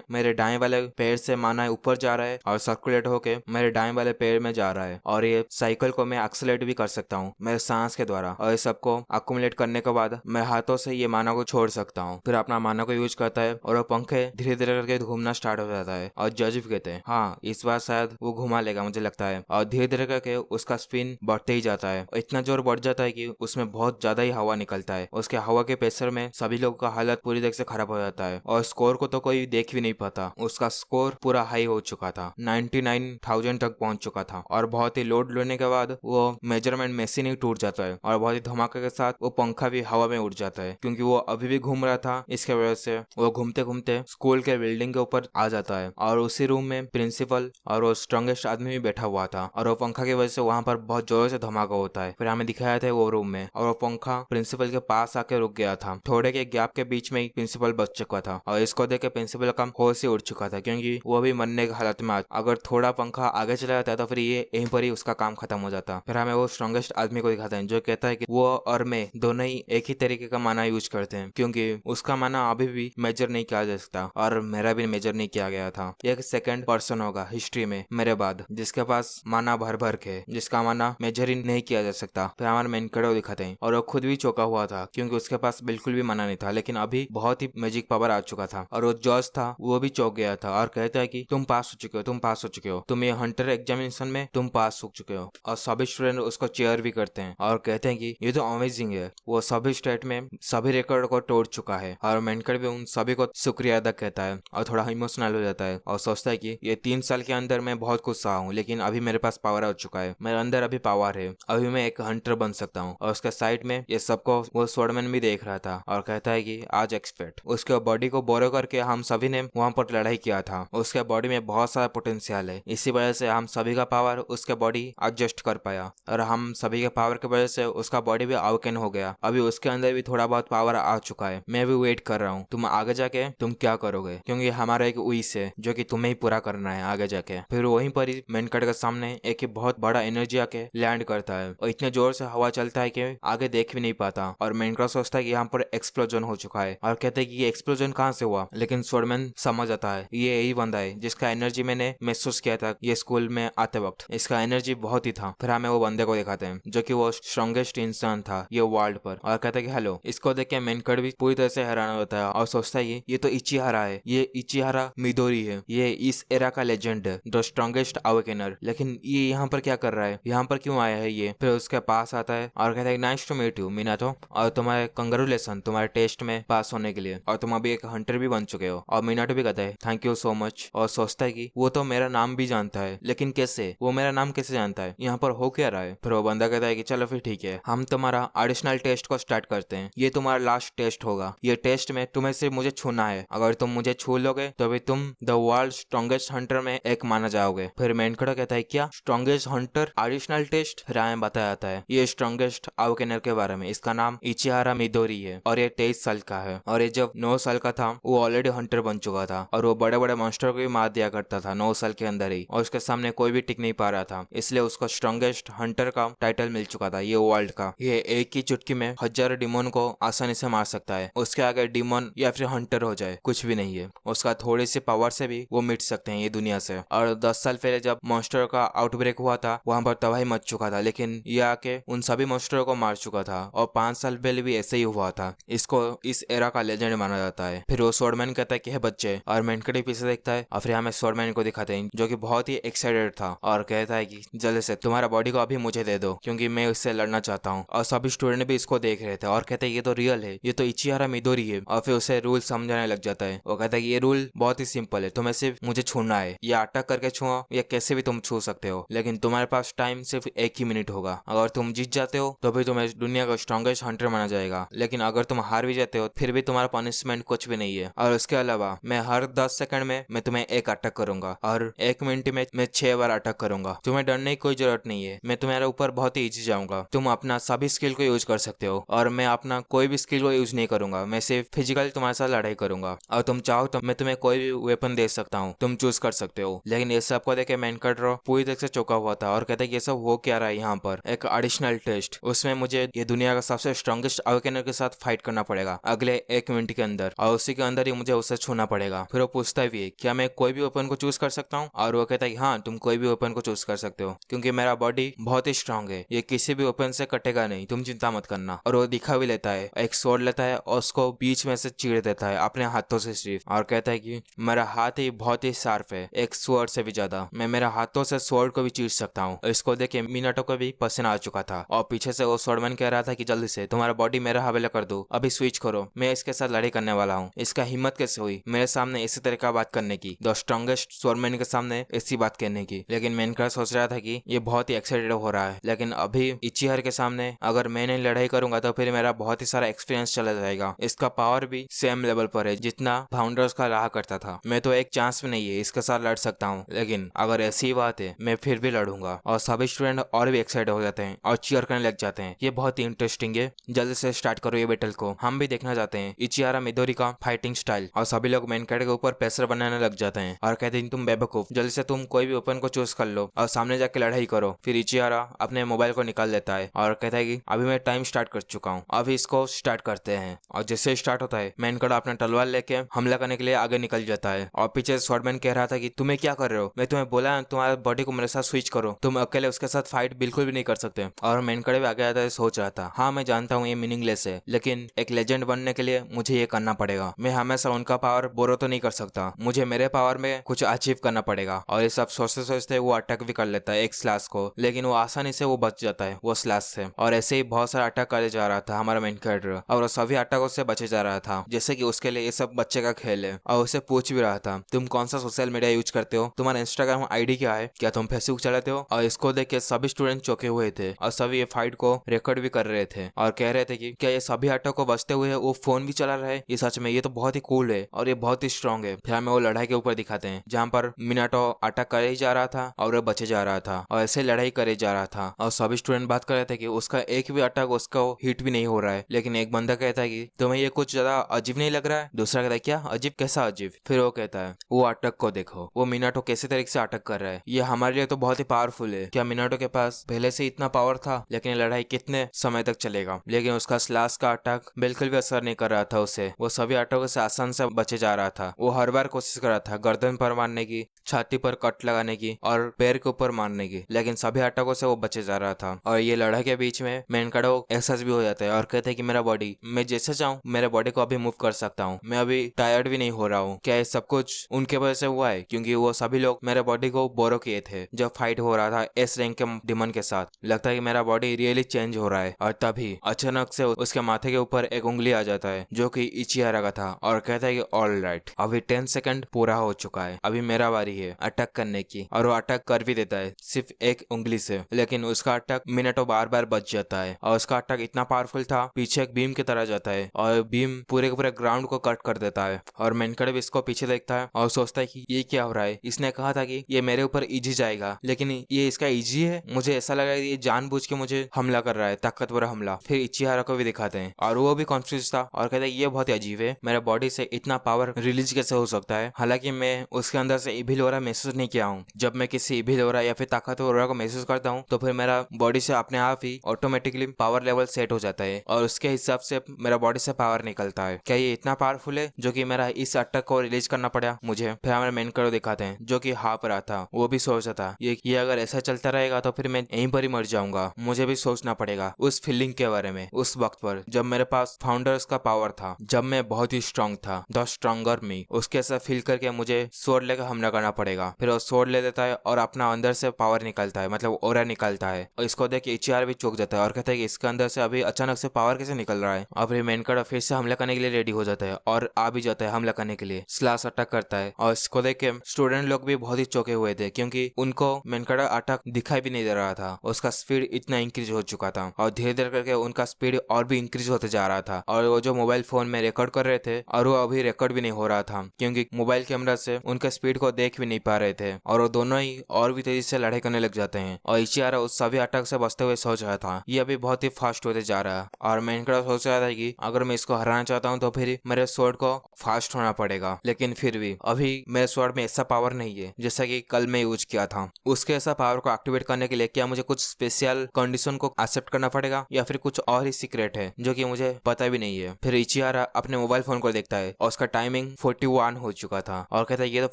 मेरे दाएं वाले पैर से माना ऊपर जा रहा है और सर्कुलेट होके मेरे दाएं वाले पैर में जा रहा है, और ये साइकिल को मैं एक्सेलरेट भी कर सकता हूँ मेरे सांस के द्वारा, और इस सबको अक्यूमुलेट करने के बाद मैं हाथों से ये माना को छोड़ सकता हूँ। फिर अपना माना को यूज करता है और वो पंखे धीरे धीरे करके घूमना स्टार्ट हो जाता है और जज भी कहते हैं हाँ इस बार शायद वो घुमा लेगा मुझे लगता है, और धीरे धीरे करके उसका स्पिन बढ़ते ही जाता है और इतना जोर बढ़ जाता है कि उसमें बहुत ज्यादा ही हवा निकलता है। उसके हवा के प्रेशर में सभी लोगों का हालत पूरी तरह से खराब हो जाता है और स्कोर को तो कोई देख भी नहीं पाता। उसका स्कोर पूरा हाई हो चुका था, 99,000 तक पहुंच चुका था और बहुत ही लोड लेने के बाद वो मेजरमेंट मशीन ही टूट जाता है और बहुत ही धमाके के साथ वो पंखा भी हवा में उड़ जाता है, क्योंकि वो अभी भी घूम रहा था इसके वजह से वो घूमते घूमते स्कूल के बिल्डिंग के ऊपर आ जाता है और उसी रूम में प्रिंसिपल और वो स्ट्रॉन्गेस्ट आदमी भी बैठा हुआ था और वो पंखा की वजह से वहां पर बहुत जोर से धमाका होता है। फिर हमें दिखाया था वो रूम में और वो पंखा प्रिंसिपल के पास आके रुक गया था, थोड़े के गैप के बीच में ही प्रिंसिपल बच चुका था और इसको देख के प्रिंसिपल का होश ही उड़ चुका था, क्योंकि वो भी मरने की हालत में अगर थोड़ा पंखा आगे चला जाता तो फिर ये यहीं पर ही उसका काम खत्म हो जाता। फिर हमें वो स्ट्रॉन्गेस्ट आदमी को दिखाते हैं जो कहता है कि वो और मैं दोनों ही एक ही तरीके का माना यूज करते हैं, क्योंकि उसका माना अभी भी मेजर नहीं किया जा सकता और मेरा भी मेजर नहीं किया गया था। एक सेकंड पर्सन होगा हिस्ट्री में मेरे बाद जिसके पास माना भर भर के जिसका माना मेजर ही नहीं किया जा सकता। फिर हमारे मेन कड़ो दिखाते हैं और वो खुद भी चौंका हुआ था क्योंकि उसके पास बिल्कुल भी माना नहीं था, लेकिन अभी बहुत ही मैजिक पावर पावर आ चुका था और वो जॉर्ज था वो भी चौंक गया था और कहता है कि तुम पास हो चुके हो, तुम पास हो चुके हो, तुम ये हंटर एग्जामिनेशन में तुम पास हो चुके हो। और सभी स्टूडेंट उसको चेयर भी करते हैं और कहते हैं कि ये तो अमेजिंग है, वो सभी स्टेट में सभी रिकॉर्ड को तोड़ चुका है। और मेनकर भी उन सभी को शुक्रिया अदा कहता है और थोड़ा इमोशनल हो जाता है और सोचता है कि ये 3 साल के अंदर मैं बहुत कुछ सहा हूँ, लेकिन अभी मेरे पास पावर आ चुका है, मेरे अंदर अभी पावर है, अभी मैं एक हंटर बन सकता हूँ। और उसके साइड में ये सबको वो स्वॉर्डमैन भी देख रहा था और कहता है कि आज एक्सपेक्ट उसके बॉडी को बोरो करके हम सभी ने वहां पर लड़ाई किया था, उसके बॉडी में बहुत सारा पोटेंशियल है, इसी वजह से हम सभी का पावर उसके बॉडी एडजस्ट कर पाया और हम सभी के पावर की वजह से उसका बॉडी भी अवेकन हो गया, अभी उसके अंदर भी थोड़ा बहुत पावर आ चुका है। मैं भी वेट कर रहा हूँ तुम आगे जाके तुम क्या करोगे, क्योंकि हमारा एक विश है जो कि तुम्हें ही पूरा करना है आगे जाके। फिर वहीं पर ही मेनकट के सामने एक बहुत बड़ा एनर्जी आके लैंड करता है और इतने जोर से हवा चलता है कि आगे देख भी नहीं पाता और मेनकट सोचता है कि यहाँ पर एक्सप्लोजन हो चुका है और कहते हैं कि ये एक्सप्लोजन कहाँ से हुआ, लेकिन स्वॉर्डमैन समझ आता है ये यही बंदा है जिसका एनर्जी मैंने महसूस किया था ये स्कूल में आते वक्त, इसका एनर्जी बहुत ही था। फिर हमें वो बंदे को दिखाते हैं जो कि वो स्ट्रॉन्गेस्ट इंसान था ये वर्ल्ड पर और कहता है कि हेलो। इसको देख के मेनकट भी पूरी तरह से हैरान होता है और सोचता है ये तो इचिहारा है, ये इचिहारा मिडोरी है, ये इस एरा का लेजेंड है, द स्ट्रॉन्गेस्ट अवेकनर, लेकिन ये यहाँ पर क्या कर रहा है, यहाँ पर क्यों आया है ये। फिर उसके पास आता है और कहता है nice to meet you Minato, और तुम्हारे कंग्रेचुलेशन तुम्हारे टेस्ट में पास होने के लिए, और तुम अभी एक हंटर भी बन चुके हो। और मिनाटो भी कहता है थैंक यू सो मच और सोचता है कि वो तो मेरा नाम भी जानता है, लेकिन कैसे, वो मेरा नाम कैसे जानता है, यहाँ पर हो क्या रहा है। फिर वो बंदा कहता है कि चलो फिर ठीक है, हम तुम्हारा एडिशनल टेस्ट को स्टार्ट करते हैं, ये तुम्हारा लास्ट टेस्ट होगा, ये टेस्ट में तुम्हें सिर्फ मुझे छूना है, अगर तुम मुझे छू लोगे तो भी तुम द वर्ल्ड स्ट्रॉन्गेस्ट हंटर में एक माना जाओगे। फिर मेनकड़ा कहता है क्या स्ट्रॉन्गेस्ट हंटर एडिशनल टेस्ट, फिर आए बताया जाता है ये स्ट्रॉन्गेस्ट अवेकनर के बारे में, इसका नाम इचिहारा मिडोरी है और ये 23 साल का है और ये जब 9 साल का था वो ऑलरेडी हंटर बन चुका था और वो बड़े बड़े मॉन्स्टर को भी मार दिया करता था 9 साल के अंदर ही, और उसके सामने कोई भी टिक नहीं पा रहा था, इसलिए उसको स्ट्रॉन्गेस्ट हंटर का टाइटल मिल चुका था ये वर्ल्ड का। ये एक ही चुटकी में हजारों डिमोन को आसानी से मार सकता है, उसके आगे डिमोन या फिर हंटर हो जाए कुछ भी नहीं है, उसका थोड़ी सी पावर से भी वो मिट सकते हैं ये दुनिया से। और 10 साल पहले जब मॉन्स्टर का आउटब्रेक हुआ था वहां पर तबाही मच चुका था, लेकिन ये आके उन सभी मॉन्स्टरों को मार चुका था और 5 साल पहले भी ऐसे ही हुआ था, इसको इस एरा का लेजेंड माना जाता है। फिर वो स्वॉर्डमैन कहता है कि है बच्चे, और मेनकड़ी पीछे देखता है और फिर हमें स्वॉर्डमैन को दिखाते हैं जो कि बहुत ही एक्साइटेड था और कहता है कि जल्दी से तुम्हारा बॉडी को अभी मुझे दे दो क्योंकि मैं इससे लड़ना चाहता हूँ। और सभी स्टूडेंट भी इसको देख रहे थे और कहते हैं ये तो रियल है, ये तो इचिहारा मिडोरी है, और फिर उसे रूल समझाने लग जाता है। वो कहता है ये रूल बहुत ही सिंपल है, तुम्हें सिर्फ मुझे छूना है, या अटैक करके छुओ या कैसे भी तुम छू सकते हो, लेकिन तुम्हारे पास टाइम सिर्फ 1 ही मिनट होगा, अगर तुम जीत जाते हो तो भी तुम्हें दुनिया का स्ट्रॉन्गेस्ट हंटर माना जाएगा, लेकिन अगर तुम हार भी जाते हो फिर भी तुम्हारा पनिशमेंट कुछ भी नहीं है, और उसके अलावा मैं हर 10 सेकंड में मैं तुम्हें एक अटैक करूंगा और 1 मिनट में मैं 6 बार अटैक करूंगा, तुम्हें डरने की कोई जरूरत नहीं है, मैं तुम्हारे ऊपर बहुत ही इजी जाऊंगा, तुम अपना सभी स्किल को यूज कर सकते हो और मैं अपना कोई भी स्किल को यूज नहीं करूंगा, मैं सिर्फ फिजिकल तुम्हारे साथ लड़ाई करूंगा, और तुम चाहो तो मैं तुम्हें कोई भी वेपन दे सकता हूँ, तुम चूज कर सकते हो। लेकिन ये सब को देखे मेनकट पूरी तरह से चौंका हुआ था और कहते ये सब हो क्या रहा है यहाँ पर, एक एडिशनल टेस्ट, उसमें मुझे ये दुनिया का सबसे स्ट्रॉन्गेस्ट अवेकनर के साथ फाइट करना पड़ेगा अगले 1 मिनट के अंदर, और उसी के अंदर ही मुझे उसे छूना पड़ेगा। फिर वो पूछता भी है क्या मैं कोई भी वेपन को चूज कर सकता हूँ, और वो कहता है हाँ तुम कोई भी वेपन को चूज कर सकते हो क्योंकि मेरा बॉडी बहुत ही स्ट्रांग है, ये किसी भी वेपन से कटेगा नहीं, तुम चिंता मत करना। और वो दिखा भी लेता है, एक स्वॉर्ड लेता है और उसको बीच में से चीर देता है अपने हाथों से सिर्फ, और कहता है कि मेरा हाथ ही बहुत ही शार्प है, एक स्वॉर्ड से भी ज्यादा, मैं मेरा हाथों से स्वॉर्ड को भी चीर सकता हूँ। इसको देख के मिनाटो को भी पसीना आ चुका था और पीछे से वो स्वॉर्डमैन कह रहा था कि जल्दी से तुम्हारा बॉडी मेरा हवाले कर दो, अभी स्विच करो, मैं इसके साथ लड़ाई करने वाला हूँ। इसका हिम्मत कैसे हुई मेरे सामने इसी तरह का बात करने की, द स्ट्रॉन्गेस्ट स्वॉर्डमैन के सामने ऐसी बात कहने की। लेकिन मेनका सोच रहा था कि ये बहुत ही एक्साइटेड हो रहा है, लेकिन अभी इचिहार के सामने अगर मैं नहीं लड़ाई करूंगा तो फिर मेरा बहुत ही सारा एक्सपीरियंस चला जाएगा, इसका पावर भी सेम लेवल पर है जितना फाउंडर्स का रहा करता था, मैं तो एक चांस भी नहीं है इसके साथ लड़ सकता हूँ, लेकिन अगर ऐसी ही बात है मैं फिर भी लड़ूंगा। और सभी स्टूडेंट और भी एक्साइटेड हो जाते हैं और चीयर करने लग जाते हैं, ये बहुत ही इंटरेस्टिंग है, जल्दी से स्टार्ट करो ये बैटल को, हम भी देखना चाहते हैं इचिहारा मिडोरी का फाइटिंग स्टाइल। और सभी लोग मेन कैरेक्टर के ऊपर प्रेशर बनाने लग जाते हैं और कहते हैं तुम बेवकूफ, जल्दी से तुम कोई भी वेपन को चूज कर लो और सामने जाके लड़ाई करो। फिर इचिहारा अपने मोबाइल को निकाल लेता है और कहता है कि अभी मैं टाइम स्टार्ट कर चुका हूँ, अभी इसको स्टार्ट करते हैं। और जैसे स्टार्ट होता है मेनकड़ा अपना तलवार लेके हमला करने के लिए आगे निकल जाता है और पीछे स्वॉर्डमैन कह रहा था कि तुम्हें क्या कर रहे हो, मैं तुम्हें बोला तुम्हारे बॉडी को मेरे साथ स्विच करो, तुम अकेले उसके साथ फाइट बिल्कुल भी नहीं कर सकते। और मेनकड़े भी आगे आता है सोच रहा था हाँ मैं जानता हूँ ये मीनिंगलेस है, लेकिन एक लेजेंड बनने के लिए मुझे ये करना पड़ेगा। पड़ेगा। मैं हमेशा उनका पावर बोरो तो नहीं कर सकता, मुझे मेरे पावर में कुछ अचीव करना पड़ेगा। और ये सब सोचते सोचते वो अटैक भी कर लेता है एक स्लैश को, लेकिन वो आसानी से वो बच जाता है वो स्लैश से। और ऐसे ही बहुत सारा अटैक करे जा रहा था हमारा मेन कैरेक्टर, और वो सभी अटैकों से बचे जा रहा था, जैसे कि उसके लिए ये सब बच्चे का खेल है। और उसे पूछ भी रहा था, तुम कौन सा सोशल मीडिया यूज करते हो, तुम्हारा इंस्टाग्राम आईडी क्या है, क्या तुम फेसबुक चलाते हो। और इसको देख के सभी स्टूडेंट चौंके हुए थे और सभी ये फाइट को रिकॉर्ड भी कर रहे थे और कह रहे थे कि क्या ये सभी अटैक को बचते हुए वो फोन भी चला रहा है, ये सच में ये तो बहुत ही कूल है और ये बहुत ही स्ट्रांग है। फिर हमें वो लड़ाई के ऊपर दिखाते हैं जहाँ पर मिनाटो अटैक करे ही जा रहा था और वो बचे जा रहा था और ऐसे लड़ाई करे जा रहा था। और सभी स्टूडेंट बात कर रहे थे कि उसका एक भी अटैक उसका हिट भी नहीं हो रहा है। लेकिन एक बंदा कहता है कि तुम्हें ये कुछ ज्यादा अजीब नहीं लग रहा है। दूसरा कहता है क्या अजीब, कैसा अजीब। फिर वो कहता है वो अटैक को देखो, वो मिनाटो कैसे तरीके से अटैक कर रहा है, ये हमारे लिए तो बहुत ही पावरफुल है। क्या मिनाटो के पास पहले से इतना पावर था, लेकिन लड़ाई कितने समय तक चलेगा। लेकिन उसका स्लैश का अटैक बिल्कुल भी असर नहीं कर रहा था उसे, वो सभी अटैकों से आसान से बचे जा रहा था। वो हर बार कोशिश कर रहा था गर्दन पर मारने की, छाती पर कट लगाने की और पैर के ऊपर मारने की, लेकिन सभी अटैकों से वो बचे जा रहा था। और ये लड़ाई के बीच में मेनकाडो एहसास भी हो जाता है और कहते हैं कि मेरा बॉडी, मैं जैसे चाहूँ मेरे बॉडी को अभी मूव कर सकता हूँ, मैं अभी टायर्ड भी नहीं हो रहा हूँ। क्या ये सब कुछ उनके वजह से हुआ है, क्योंकि वो सभी लोग मेरे बॉडी को बोरो किए थे जब फाइट हो रहा था एस रैंक के डिमन के साथ। लगता है कि मेरा बॉडी रियली चेंज हो रहा है। और तभी अचानक से उसके माथे के ऊपर एक उंगली आ जाता है जो कि इचिहारा का था और कहता है कि ऑल राइट, अभी 10 सेकंड पूरा हो चुका है, अभी मेरा बारी है अटैक करने की। और वो अटैक कर भी देता है सिर्फ एक उंगली से, लेकिन उसका अटैक मिनटों बार बार बच जाता है। और उसका अटैक इतना पावरफुल था, पीछे एक बीम की तरह जाता है और बीम पूरे के पूरे ग्राउंड को कट कर देता है। और मेनकड़े भी इसको पीछे देखता है और सोचता है कि ये क्या हो रहा है, इसने कहा था कि ये मेरे ऊपर इजी जाएगा, लेकिन ये इसका इजी है। मुझे ऐसा लगा ये जानबूझ के मुझे हमला कर रहा है, ताकतवर हमला। फिर इचिहारा को भी दिखाते हैं और वो भी कॉन्फ्यूज था और कहता है ये बहुत ही अजीब है, मेरे बॉडी से इतना पावर रिलीज कैसे हो सकता है, हालांकि मैं उसके अंदर से इविल ऑरा महसूस नहीं किया हूँ। जब मैं किसी इविल ऑरा या फिर ताकतवर ऑरा को महसूस करता हूँ तो फिर मेरा बॉडी से अपने आप ही ऑटोमेटिकली पावर लेवल सेट हो जाता है और उसके हिसाब से मेरा बॉडी से पावर निकलता है। क्या ये इतना पावरफुल है जो कि मेरा इस अटैक को रिलीज करना पड़ा मुझे। फिर हमारे मेन करो दिखाते हैं जो कि हाँ पर रहा था, वो भी सोच रहा था ये अगर ऐसा चलता रहेगा तो फिर मैं यहीं पर ही मर जाऊंगा। मुझे भी सोचना पड़ेगा उस फीलिंग के बारे में, उस वक्त पर जब मेरे पास फाउंडर्स का पावर था, जब मैं बहुत ही स्ट्रांग था, द स्ट्रॉन्गर मी। उसके ऐसा फील करके मुझे स्वॉर्ड लेकर हमला करना पड़ेगा। फिर वो स्वॉर्ड ले देता है और अपना अंदर से पावर निकलता है, मतलब ऑरा निकलता है। और इसको देख के इचिहारा भी चौंक जाता है और कहता है कि इसके अंदर से अभी अचानक से पावर कैसे निकल रहा है। अब मेनकाडो फिर से हमला करने के लिए रेडी हो जाता है और आ भी जाता है हमला करने के लिए, स्लैश अटैक करता है। और इसको देख के स्टूडेंट लोग भी बहुत ही चौंके हुए थे क्योंकि उनको मेनकाडो अटैक दिखाई भी नहीं दे रहा था, उसका स्पीड इतना इंक्रीज हो चुका था और धीरे धीरे करके उनका स्पीड और भी इंक्रीज होते जा रहा था। और वो जो मोबाइल फोन में रिकॉर्ड कर रहे थे और वो अभी रिकॉर्ड भी नहीं हो रहा था क्योंकि मोबाइल कैमरा से उनके स्पीड को देख भी नहीं पा रहे थे और वो दोनों ही और भी तेजी से लड़ाई करने लग जाते हैं। और इचिहारा उस सभी अटैक से बचते हुए सोच रहा था ये अभी बहुत ही फास्ट होते जा रहा है। और मेनकाडो सोच रहा था कि अगर मैं इसको हराना चाहता हूँ तो फिर मेरे स्वॉर्ड को फास्ट होना पड़ेगा, लेकिन फिर भी अभी मेरे स्वॉर्ड में ऐसा पावर नहीं है जैसा कि कल मैं यूज किया था। उसके ऐसा पावर को एक्टिवेट करने के लिए क्या मुझे कुछ स्पेशल कंडीशन को एक्सेप्ट करना पड़ेगा या फिर कुछ और ही सीक्रेट है जो कि मुझे पता भी नहीं है। फिर इचिहारा अपने मोबाइल फोन को देखता है और उसका टाइमिंग 41 हो चुका था और कहता है ये तो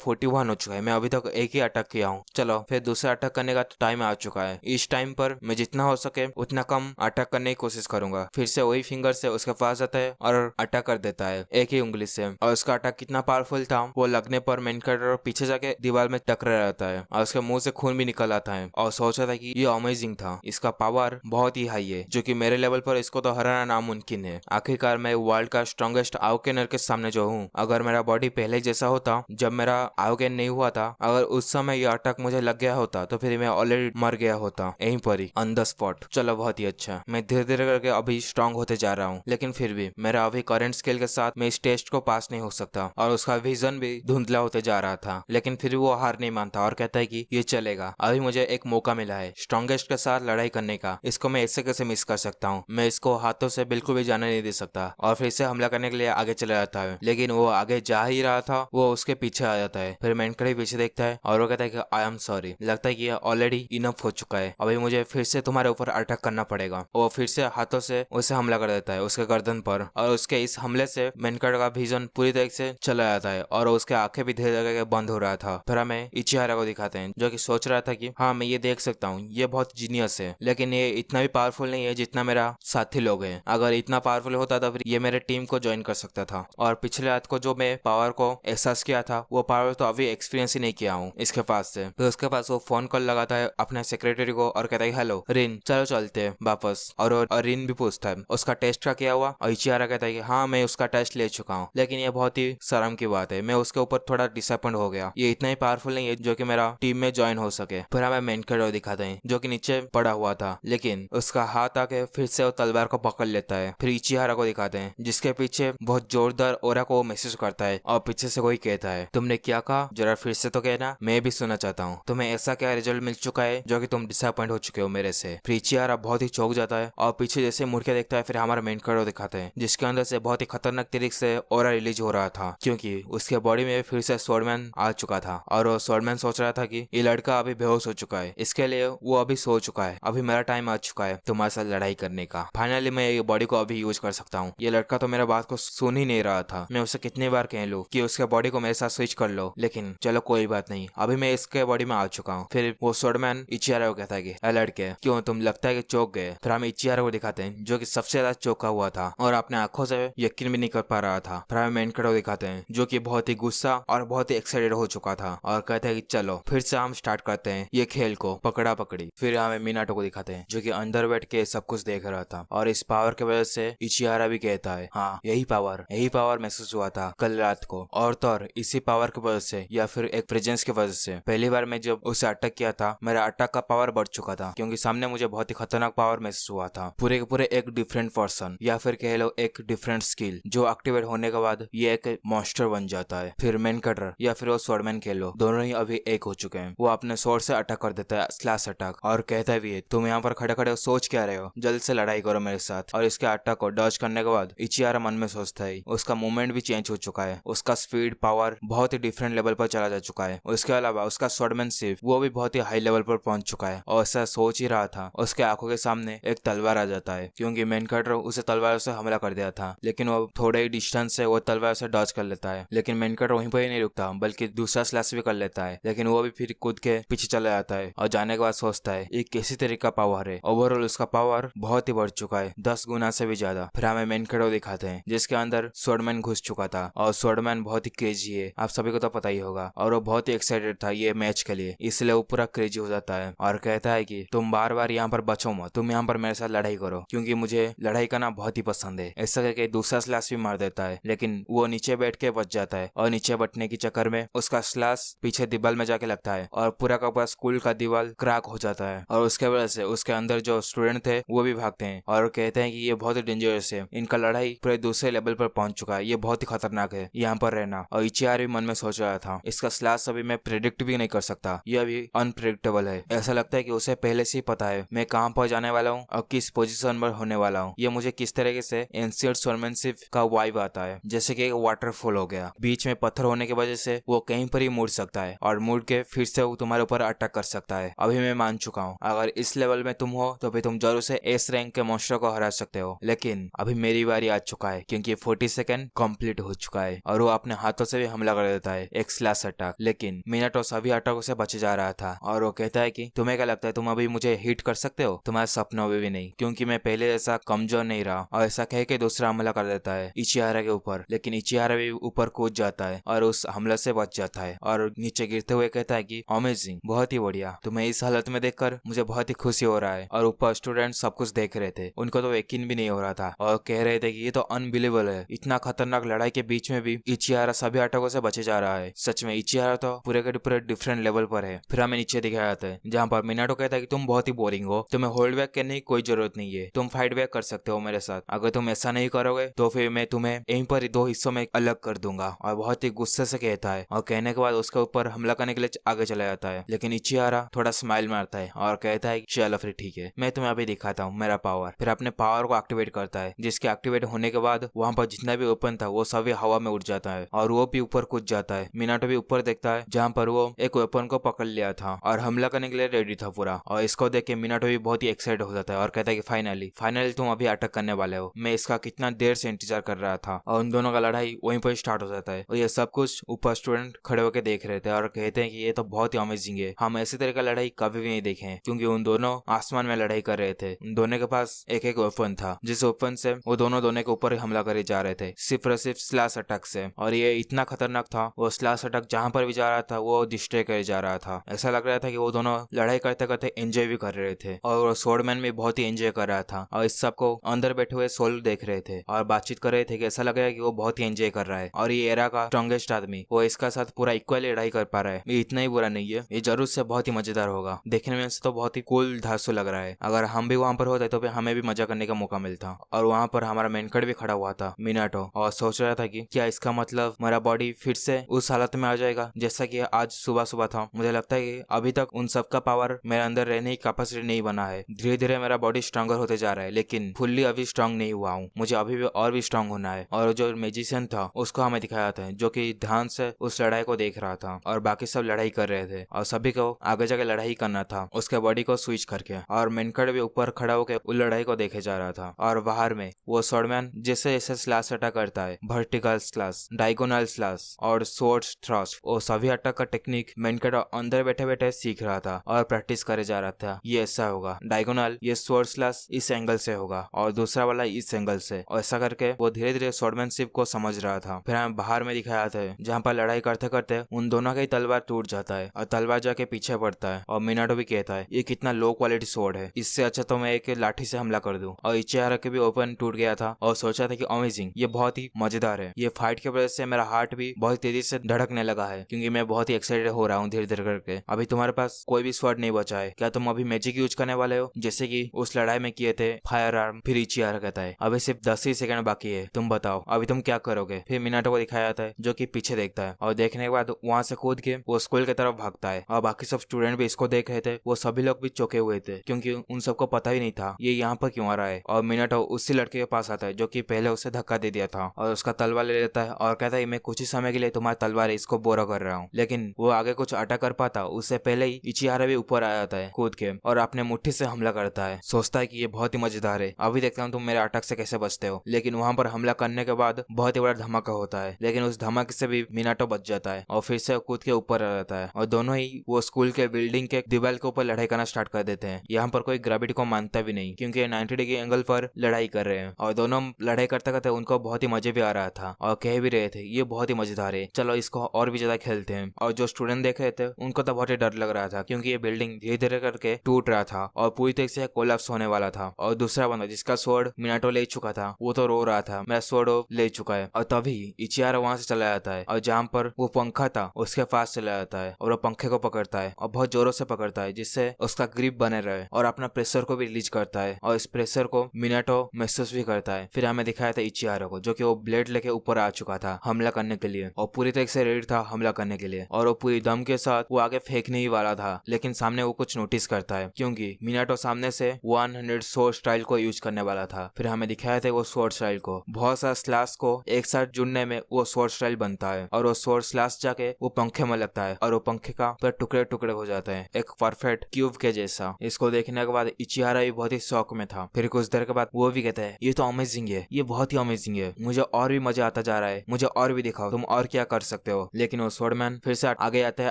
41 हो चुका है, मैं अभी तक एक ही अटैक किया हूँ, चलो फिर दूसरा अटैक करने का टाइम आ चुका है। इस टाइम पर मैं जितना हो सके उतना कम अटैक करने की कोशिश करूंगा। फिर से वही फिंगर से उसके पास जाता है और अटैक कर देता है एक ही उंगली से। और उसका अटैक कितना पावरफुल था, वो लगने पर मेनकाडो पीछे जाके दीवार में टकरा रहता है और उसके मुंह से खून भी निकल आता है और सोचा था कि ये अमेजिंग था, इसका पावर बहुत ही हाई है जो कि मेरे लेवल पर इसको तो हराना नामुमकिन है। आखिरकार मैं वर्ल्ड का स्ट्रॉन्गेस्ट आउकेनर के सामने जो हूँ, अगर मेरा बॉडी पहले जैसा होता जब मेरा आउकेन नहीं हुआ था, अगर उस समय ये अटैक मुझे लग गया होता तो फिर मैं ऑलरेडी मर गया होता यहीं पर ही ऑन द स्पॉट। चलो बहुत ही अच्छा, मैं धीरे धीरे करके अभी स्ट्रांग होते जा रहा हूँ, लेकिन फिर भी मेरा अभी करंट स्किल के साथ मैं इस टेस्ट को पास नहीं हो सकता। और उसका विजन भी धुंधला होते जा रहा था, लेकिन फिर वो हार नहीं मानता और कहता है कि ये चलेगा, अभी मुझे एक मौका मिला है स्ट्रॉन्गेस्ट के साथ लड़ाई करने का, इसको मैं ऐसे कैसे मिस कर सकता हूँ, मैं इसको हाथों से बिल्कुल भी जाने नहीं दे सकता। और फिर से हमला करने के लिए आगे चला जाता है, लेकिन वो आगे जा ही रहा था, वो उसके पीछे आ जाता है। फिर मेनकाडो पीछे देखता है और वो कहता है कि आई एम सॉरी, लगता है कि ये ऑलरेडी इनफ हो चुका है, अभी मुझे फिर से तुम्हारे ऊपर अटैक करना पड़ेगा। वो फिर से हाथों से उसे हमला कर देता है उसके गर्दन पर और उसके इस हमले से मेनकाडो का विजन पूरी तरह से चला जाता है और उसके आंखें भी धीरे धीरे बंद हो रहा था। फिर हमें इचिहारा को दिखाते हैं जो कि सोच रहा था कि हाँ मैं ये देख सकता हूँ, ये बहुत जीनियस है, लेकिन ये इतना भी पावरफुल नहीं है जितना मेरा साथी लोग हैं, अगर इतना पावरफुल होता तो फिर ये मेरे टीम को ज्वाइन कर सकता सकता था। और पिछले रात को जो मैं पावर को एहसास किया था वो पावर तो अभी एक्सपीरियंस ही नहीं किया हूँ इसके पास से। फिर उसके पास वो फोन कॉल लगाता है अपने सेक्रेटरी को और कहता है हेलो रिन, चलो चलते हैं वापस। और रिन भी पूछता है उसका टेस्ट का क्या हुआ, और इचिहारा कहता है कि हाँ मैं उसका टेस्ट ले चुका हूँ, लेकिन ये बहुत ही शर्म की बात है, मैं उसके ऊपर थोड़ा डिसअपॉइंट हो गया, ये इतना ही पावरफुल नहीं है जो कि मेरा टीम में ज्वाइन हो सके। फिर हमें मेनकैडो दिखाते हैं जो कि नीचे पड़ा हुआ था, लेकिन उसका हाथ आके फिर से वो तलवार को पकड़ लेता है। फिर इचिहारा को दिखाते हैं जिसके पीछे बहुत जोरदार ओरा को मैसेज करता है और पीछे से कोई कहता है तुमने क्या कहा, जरा फिर से तो कहना, मैं भी सुनना चाहता हूँ। तुम्हें ऐसा क्या रिजल्ट मिल चुका है जो कि तुम डिसअपॉइंट हो चुके हो मेरे से। फिर इचिहारा बहुत ही चौंक जाता है और पीछे जैसे मुड़ के देखता है फिर हमारा मेनकैडो दिखाते हैं जिसके अंदर से बहुत ही खतरनाक तरीके से ओरा रिलीज हो रहा था, क्योंकि उसके बॉडी में फिर से स्वॉर्डमैन आ चुका था। और वो स्वॉर्डमैन सोच रहा था कि ये लड़का अभी बेहोश हो चुका है, इसके लिए वो अभी सो चुका है, अभी मेरा टाइम आ चुका है तुम्हारे साथ लड़ाई करने का, फाइनली मैं ये बॉडी को अभी यूज कर सकता हूँ। ये लड़का तो मेरा बात को सुन ही नहीं रहा था, मैं उसे कितनी बार कह लूं कि उसके बॉडी को मेरे साथ स्विच कर लो, लेकिन चलो कोई बात नहीं, अभी मैं इसके बॉडी में आ चुका हूँ। फिर वो स्वॉर्डमैन इचिहारा को कहता है कि लड़के क्यों तुम लगता है कि चौंक गए। फिर हम इचिहारा को दिखाते हैं जो कि सबसे ज्यादा चौंका हुआ था और अपने आंखों से यकीन भी नहीं कर पा रहा था। फिर हमें मेनकैडो दिखाते हैं जो कि बहुत ही गुस्सा और बहुत ही एक्साइटेड हो चुका था और कहते हैं कि चलो फिर से हम स्टार्ट करते हैं ये खेल को, पकड़ा पकड़ी। फिर हमें मिनाटो को दिखाते हैं जो कि अंदर बैठ के सब कुछ देख रहा था और इस पावर की वजह से इचिहारा भी कहता है हाँ यही पावर महसूस हुआ था कल रात को, और तो और इसी पावर की वजह से या फिर एक प्रेजेंस की वजह से पहली बार मैं जब उसे अटैक किया था मेरा अटैक का पावर बढ़ चुका था, क्योंकि सामने मुझे बहुत ही खतरनाक पावर महसूस हुआ था, पूरे के पूरे एक डिफरेंट पर्सन या फिर कह लो एक डिफरेंट स्किल जो एक्टिवेट होने के बाद ये एक मॉन्स्टर बन जाता है। फिर मेन कटर या फिर वो स्वॉर्डमैन कह लो, दोनों ही अभी एक हो चुके हैं। वो अपने स्वॉर्ड से अटैक कर देता है, स्लैश अटैक, और कहता भी है तुम यहाँ पर खड़े खड़े सोच क्या रहे हो, जल्द से लड़ाई करो मेरे साथ। और इसके अटैक को डॉज करने के बाद इचिहारा मन में सोचता है उसका मूवमेंट भी चेंज हो चुका है, उसका स्पीड पावर बहुत ही डिफरेंट लेवल पर चला जा चुका है। उसके अलावा उसका स्वॉर्डमैनशिप वो भी बहुत ही हाई लेवल पर पहुंच चुका है। और ऐसा सोच ही रहा था उसके आंखों के सामने एक तलवार आ जाता है, क्योंकि मेन कटर उसे तलवार से हमला कर दिया था, लेकिन वो थोड़े ही डिस्टेंस से वो तलवार से डॉज कर लेता है। लेकिन मेन कटर वहीं पर ही नहीं रुकता बल्कि दूसरा स्लैश भी कर लेता है, लेकिन वो भी फिर कूद के पीछे चला जाता है और जाने के बाद सोचता है ये कैसी तरीके का पावर है। ओवरऑल उसका पावर बहुत ही बढ़ चुका है, 10 गुना से भी ज्यादा। फिर हमें मेन कटर दिखाते हैं जिसके अंदर स्वॉर्डमैन घुस चुका था और स्वॉर्डमैन बहुत ही क्रेजी है, आप सभी को तो पता ही होगा, और वो बहुत ही एक्साइटेड था ये मैच के लिए, इसलिए वो पूरा क्रेजी हो जाता है और कहता है कि तुम बार बार यहाँ पर बचो मत, तुम यहाँ पर मेरे साथ लड़ाई करो क्योंकि मुझे लड़ाई करना बहुत ही पसंद है। ऐसा करके दूसरा स्लैश भी मार देता है, लेकिन वो नीचे बैठ के बच जाता है और नीचे बैठने के चक्कर में उसका स्लैश पीछे दीवार में जाके लगता है और पूरा का पूरा स्कूल का दीवार क्रैक हो जाता है। और उसके वजह से उसके अंदर जो स्टूडेंट थे वो भी भागते हैं और कहते हैं कि ये बहुत ही डेंजरस है, इनका लड़ाई पूरे दूसरे लेवल पर पहुंच चुका है, ये बहुत ही खतरनाक है यहाँ पर रहना। और इचिहारा भी मन में सोच रहा था इसका स्लैश अभी मैं प्रेडिक्ट भी नहीं कर सकता, ये अभी अनप्रेडिक्टेबल है। ऐसा लगता है कि उसे पहले से ही पता है मैं कहाँ पर जाने वाला हूँ और किस पोजीशन पर होने वाला हूँ। ये मुझे किस तरीके से एंशिएंट स्वॉर्डमैनशिप का वाइब आता है, जैसे कि एक वाटरफॉल हो गया, बीच में पत्थर होने की वजह से वो कहीं पर ही मुड़ सकता है और मुड़ के फिर से वो तुम्हारे ऊपर अटैक कर सकता है। अभी मैं मान चुका हूँ अगर इस लेवल में तुम हो तो फिर तुम जरूर से एस रैंक के मॉन्स्टर को हरा सकते हो, लेकिन अभी मेरी बारी आ चुका है क्योंकि 40 सेकंड कंप्लीट हो चुका है। और वो अपने हाथों से भी हमला कर देता है, एक स्लैश अटैक, लेकिन मिनाटो सभी अटैकों से बचे जा रहा था और वो कहता है कि तुम्हें क्या लगता है तुम अभी मुझे हिट कर सकते हो, तुम्हारे सपनों में भी नहीं, क्योंकि मैं पहले जैसा कमजोर नहीं रहा। और ऐसा कह के दूसरा हमला कर देता है इचिहारा के ऊपर, लेकिन इचिहारा भी ऊपर कूद जाता है और उस हमले से बच जाता है और नीचे गिरते हुए कहता है कि अमेजिंग, बहुत ही बढ़िया, तुम्हें इस हालत में देखकर मुझे बहुत ही खुशी हो रहा है। और ऊपर स्टूडेंट सब कुछ देख रहे थे, उनको तो यकीन भी नहीं हो रहा था और कह रहे थे कि ये तो अनबिलीवेबल है, इतना खतरनाक लड़ाई के बीच में भी इचिहारा सभी अटैकों से बचे जा रहा है। सच में इचिहारा तो पूरे के पूरे डिफरेंट लेवल पर है। फिर हमें नीचे दिखाया जाता है जहाँ पर मिनाटो कहता है कि तुम बहुत ही बोरिंग हो, तुम्हें होल्ड बैक करने की कोई जरूरत नहीं है, तुम फाइट बैक कर सकते हो मेरे साथ, अगर तुम ऐसा नहीं करोगे तो फिर मैं तुम्हें यहीं पर 2 हिस्सों में अलग कर दूंगा। और बहुत ही गुस्से से कहता है और कहने के बाद उसके ऊपर हमला करने के लिए आगे चला जाता है, लेकिन इचिहारा थोड़ा स्माइल मारता है और कहता है चलो फिर ठीक है, मैं तुम्हें अभी दिखाता हूँ मेरा पावर। फिर अपने पावर को एक्टिवेट करता है, जिसके एक्टिवेट होने के बाद वहां पर जितना भी ओपन था वो सभी हवा में उड़ जाता है और वो भी ऊपर कूद जाता है। मिनाटो भी ऊपर देखता है जहाँ पर वो एक वेपन को पकड़ लिया था और हमला करने के लिए रेडी था पूरा, और इसको देख के मिनाटो भी बहुत ही एक्साइटेड हो जाता है और कहता है कि फाइनली तुम अभी अटैक करने वाले हो, मैं इसका कितना देर से इंतजार कर रहा था। और उन दोनों का लड़ाई वहीं पर स्टार्ट हो जाता है और ये सब कुछ ऊपर स्टूडेंट खड़े होकर देख रहे थे और कहते हैं कि ये तो बहुत ही अमेजिंग है, हम ऐसी तरह का लड़ाई कभी भी नहीं देखे हैं, क्योंकि उन दोनों आसमान में लड़ाई कर रहे थे, उन दोनों के पास एक एक वेपन था, जिस वेपन से वो दोनों के ऊपर हमला करे जा रहे थे सिर्फ और सिर्फ स्लैश अटैक से। और ये इतना खतरनाक था, वो स्लैश अटैक जहाँ पर भी जा रहा था वो डिस्ट्रॉय करे जा रहा था। ऐसा लग रहा था कि वो दोनों लड़ाई करते करते एंजॉय भी कर रहे थे और वो स्वॉर्डमैन भी बहुत ही एंजॉय कर रहा था। और इस सबको अंदर बैठे हुए सोल देख रहे थे और बातचीत कर रहे थे कि ऐसा लग रहा है कि वो बहुत ही एंजॉय कर रहा है और ये एरा का स्ट्रॉन्गेस्ट आदमी वो इसका साथ पूरा इक्वली लड़ाई कर पा रहा है। ये इतना ही बुरा नहीं है, ये जरूर से बहुत ही मजेदार होगा। देखने में से तो बहुत ही कूल धांसू लग रहा है। अगर हम भी वहाँ पर होते तो फिर हमें भी मजा करने का मौका मिलता। और वहाँ पर हमारा मेनकट भी खड़ा हुआ था मिनाटो, और सोच रहा था कि क्या इसका मतलब मेरा बॉडी फिर से उस हालत में आ जाएगा जैसा कि आज सुबह सुबह था। मुझे लगता है कि अभी तक उन सबका पावर मेरे अंदर रहने की कैपेसिटी नहीं बना है। धीरे धीरे मेरा बॉडी स्ट्रॉन्गर होते जा रहा है, लेकिन फुल्ली अभी स्ट्रांग नहीं हुआ हूँ। मुझे अभी भी और भी स्ट्रांग होना है। और जो मैजिशियन था उसको हमें दिखाया था जो कि ध्यान से उस लड़ाई को देख रहा था और बाकी सब लड़ाई कर रहे थे और सभी को आगे जाके लड़ाई करना था उसके बॉडी को स्विच करके। और मेनकट भी ऊपर खड़ा होकर उस लड़ाई को देखे जा रहा था। और बाहर में वो स्वॉर्डमैन जैसे जैसे स्लैश अटैक करता है, वर्टिकल स्लैश, डायगोनल स्लैश और स्वॉर्ड थ्रस्ट, वो सभी अटैक का टेक्निक मेनकट अंदर बैठे बैठे सीख रहा था और प्रैक्टिस करे जा रहा था। ये ऐसा होगा डायगोनल, ये स्वॉर्ड स्लैश इस एंगल से होगा और दूसरा वाला इस एंगल से। और ऐसा करके वो धीरे धीरे स्वॉर्डमैनशिप को समझ रहा था। फिर हमें बाहर में दिखाया था जहाँ पर लड़ाई करते करते उन दोनों का ही तलवार टूट जाता है और तलवार जाके पीछे पड़ता है। और मिनाटो भी कहता है ये कितना लो क्वालिटी स्वॉर्ड है, इससे अच्छा तो मैं एक लाठी से हमला कर दूं। और इचिहारा के भी ओपन टूट गया था और सोचा था कि अमेजिंग, ये बहुत ही मजेदार है। ये फाइट की वजह से मेरा हार्ट भी बहुत तेजी से धड़कने लगा है क्योंकि मैं बहुत ही एक्साइटेड हो रहा हूँ धीरे धीरे करके। अभी तुम्हारे पास कोई भी स्वॉर्ड नहीं बचा है, क्या तुम अभी मैजिक यूज करने वाले हो जैसे कि उस लड़ाई में किए थे फायर आर्म? फिर इचिहारा कहता है अभी सिर्फ 10 ही सेकंड बाकी है, तुम बताओ अभी तुम क्या करोगे? फिर मिनाटो को दिखाया जाता है जो कि पीछे देखता है और देखने के बाद वहां से कूद के वो स्कूल की तरफ भागता है। और बाकी सब स्टूडेंट भी इसको देख रहे थे, वो सभी लोग भी चौंके हुए थे क्योंकि उन सबको पता ही नहीं था ये यहाँ पर क्यों आ रहा है। और मिनाटो उसी लड़के के पास आता है जो कि पहले उसे धक्का दे दिया था और उसका तलवार ले लेता है और कहता है मैं कुछ ही समय के लिए तुम्हारा तलवार है इसको बोरा कर रहा हूँ। लेकिन वो आगे कुछ अटैक कर पाता उससे पहले ही इचिहारा भी ऊपर आ जाता है कूद के और अपने मुट्ठी से हमला करता है। सोचता है कि ये बहुत ही मजेदार है, अभी देखता हूँ तुम मेरे अटैक से कैसे बचते हो। लेकिन वहां पर हमला करने के बाद बहुत ही बड़ा धमाका होता है, लेकिन उस धमाके से भी मिनाटो बच जाता है और फिर से कूद के ऊपर आ जाता है और दोनों ही वो स्कूल के बिल्डिंग के दीवार के ऊपर लड़ाई करना स्टार्ट कर देते हैं। यहाँ पर कोई ग्रेविटी को मानता भी नहीं क्योंकि 90 डिग्री एंगल पर लड़ाई कर रहे हैं और दोनों लड़ाई करते करते उनको बहुत ही मजे भी आ रहा था और कह भी रहे थे ये बहुत ही मजेदार है, चलो इसको और भी ज्यादा खेलते हैं। और जो स्टूडेंट देख रहे थे उनको तो बहुत ही डर लग रहा था क्योंकि ये बिल्डिंग धीरे धीरे करके टूट रहा था और पूरी तरीके से कोलैप्स होने वाला था। और दूसरा बंदा जिसका स्वॉर्ड मिनाटो ले चुका था वो तो रो रहा था मेरा स्वॉर्ड ले चुका है। और तभी इचिहारा वहां से चला जाता है और जहाँ पर वो पंखा था उसके पास चला जाता है और वो पंखे को पकड़ता है और बहुत जोरों से पकड़ता है जिससे उसका ग्रिप बने रहे और अपना प्रेशर को भी रिलीज करता है और इस प्रेशर को मिनाटो महसूस भी करता है। फिर हमें दिखाया था इचिहारा को जो कि वो ब्लेड लेके ऊपर आ चुका था हमला करने के लिए और पूरी तरह से रेडी था हमला करने के लिए और वो पूरी दम के साथ वो आगे फेंकने ही वाला था। लेकिन सामने वो कुछ नोटिस करता है क्योंकि मिनाटो सामने से 100 स्वॉर्ड स्टाइल को यूज करने वाला था। फिर हमें दिखाया था वो स्वॉर्ड स्टाइल को बहुत सारा स्लैश को एक साथ जुड़ने में वो स्वॉर्ड स्टाइल बनता है और वो स्वॉर्ड स्लैश जाके वो पंखे में लगता है और वो पंखे का पूरा टुकड़े टुकड़े हो जाते हैं एक परफेक्ट क्यूब के जैसा। इसको देखने के बाद इचिहारा भी बहुत ही शौक में था। फिर कुछ देर के बाद वो भी कहता है ये तो अमेजिंग है, ये बहुत ही अमेजिंग है, मुझे और भी मजा आता जा रहा है, मुझे और भी दिखाओ तुम और क्या कर सकते हो। लेकिन वो स्वॉर्डमैन फिर से आगे आता है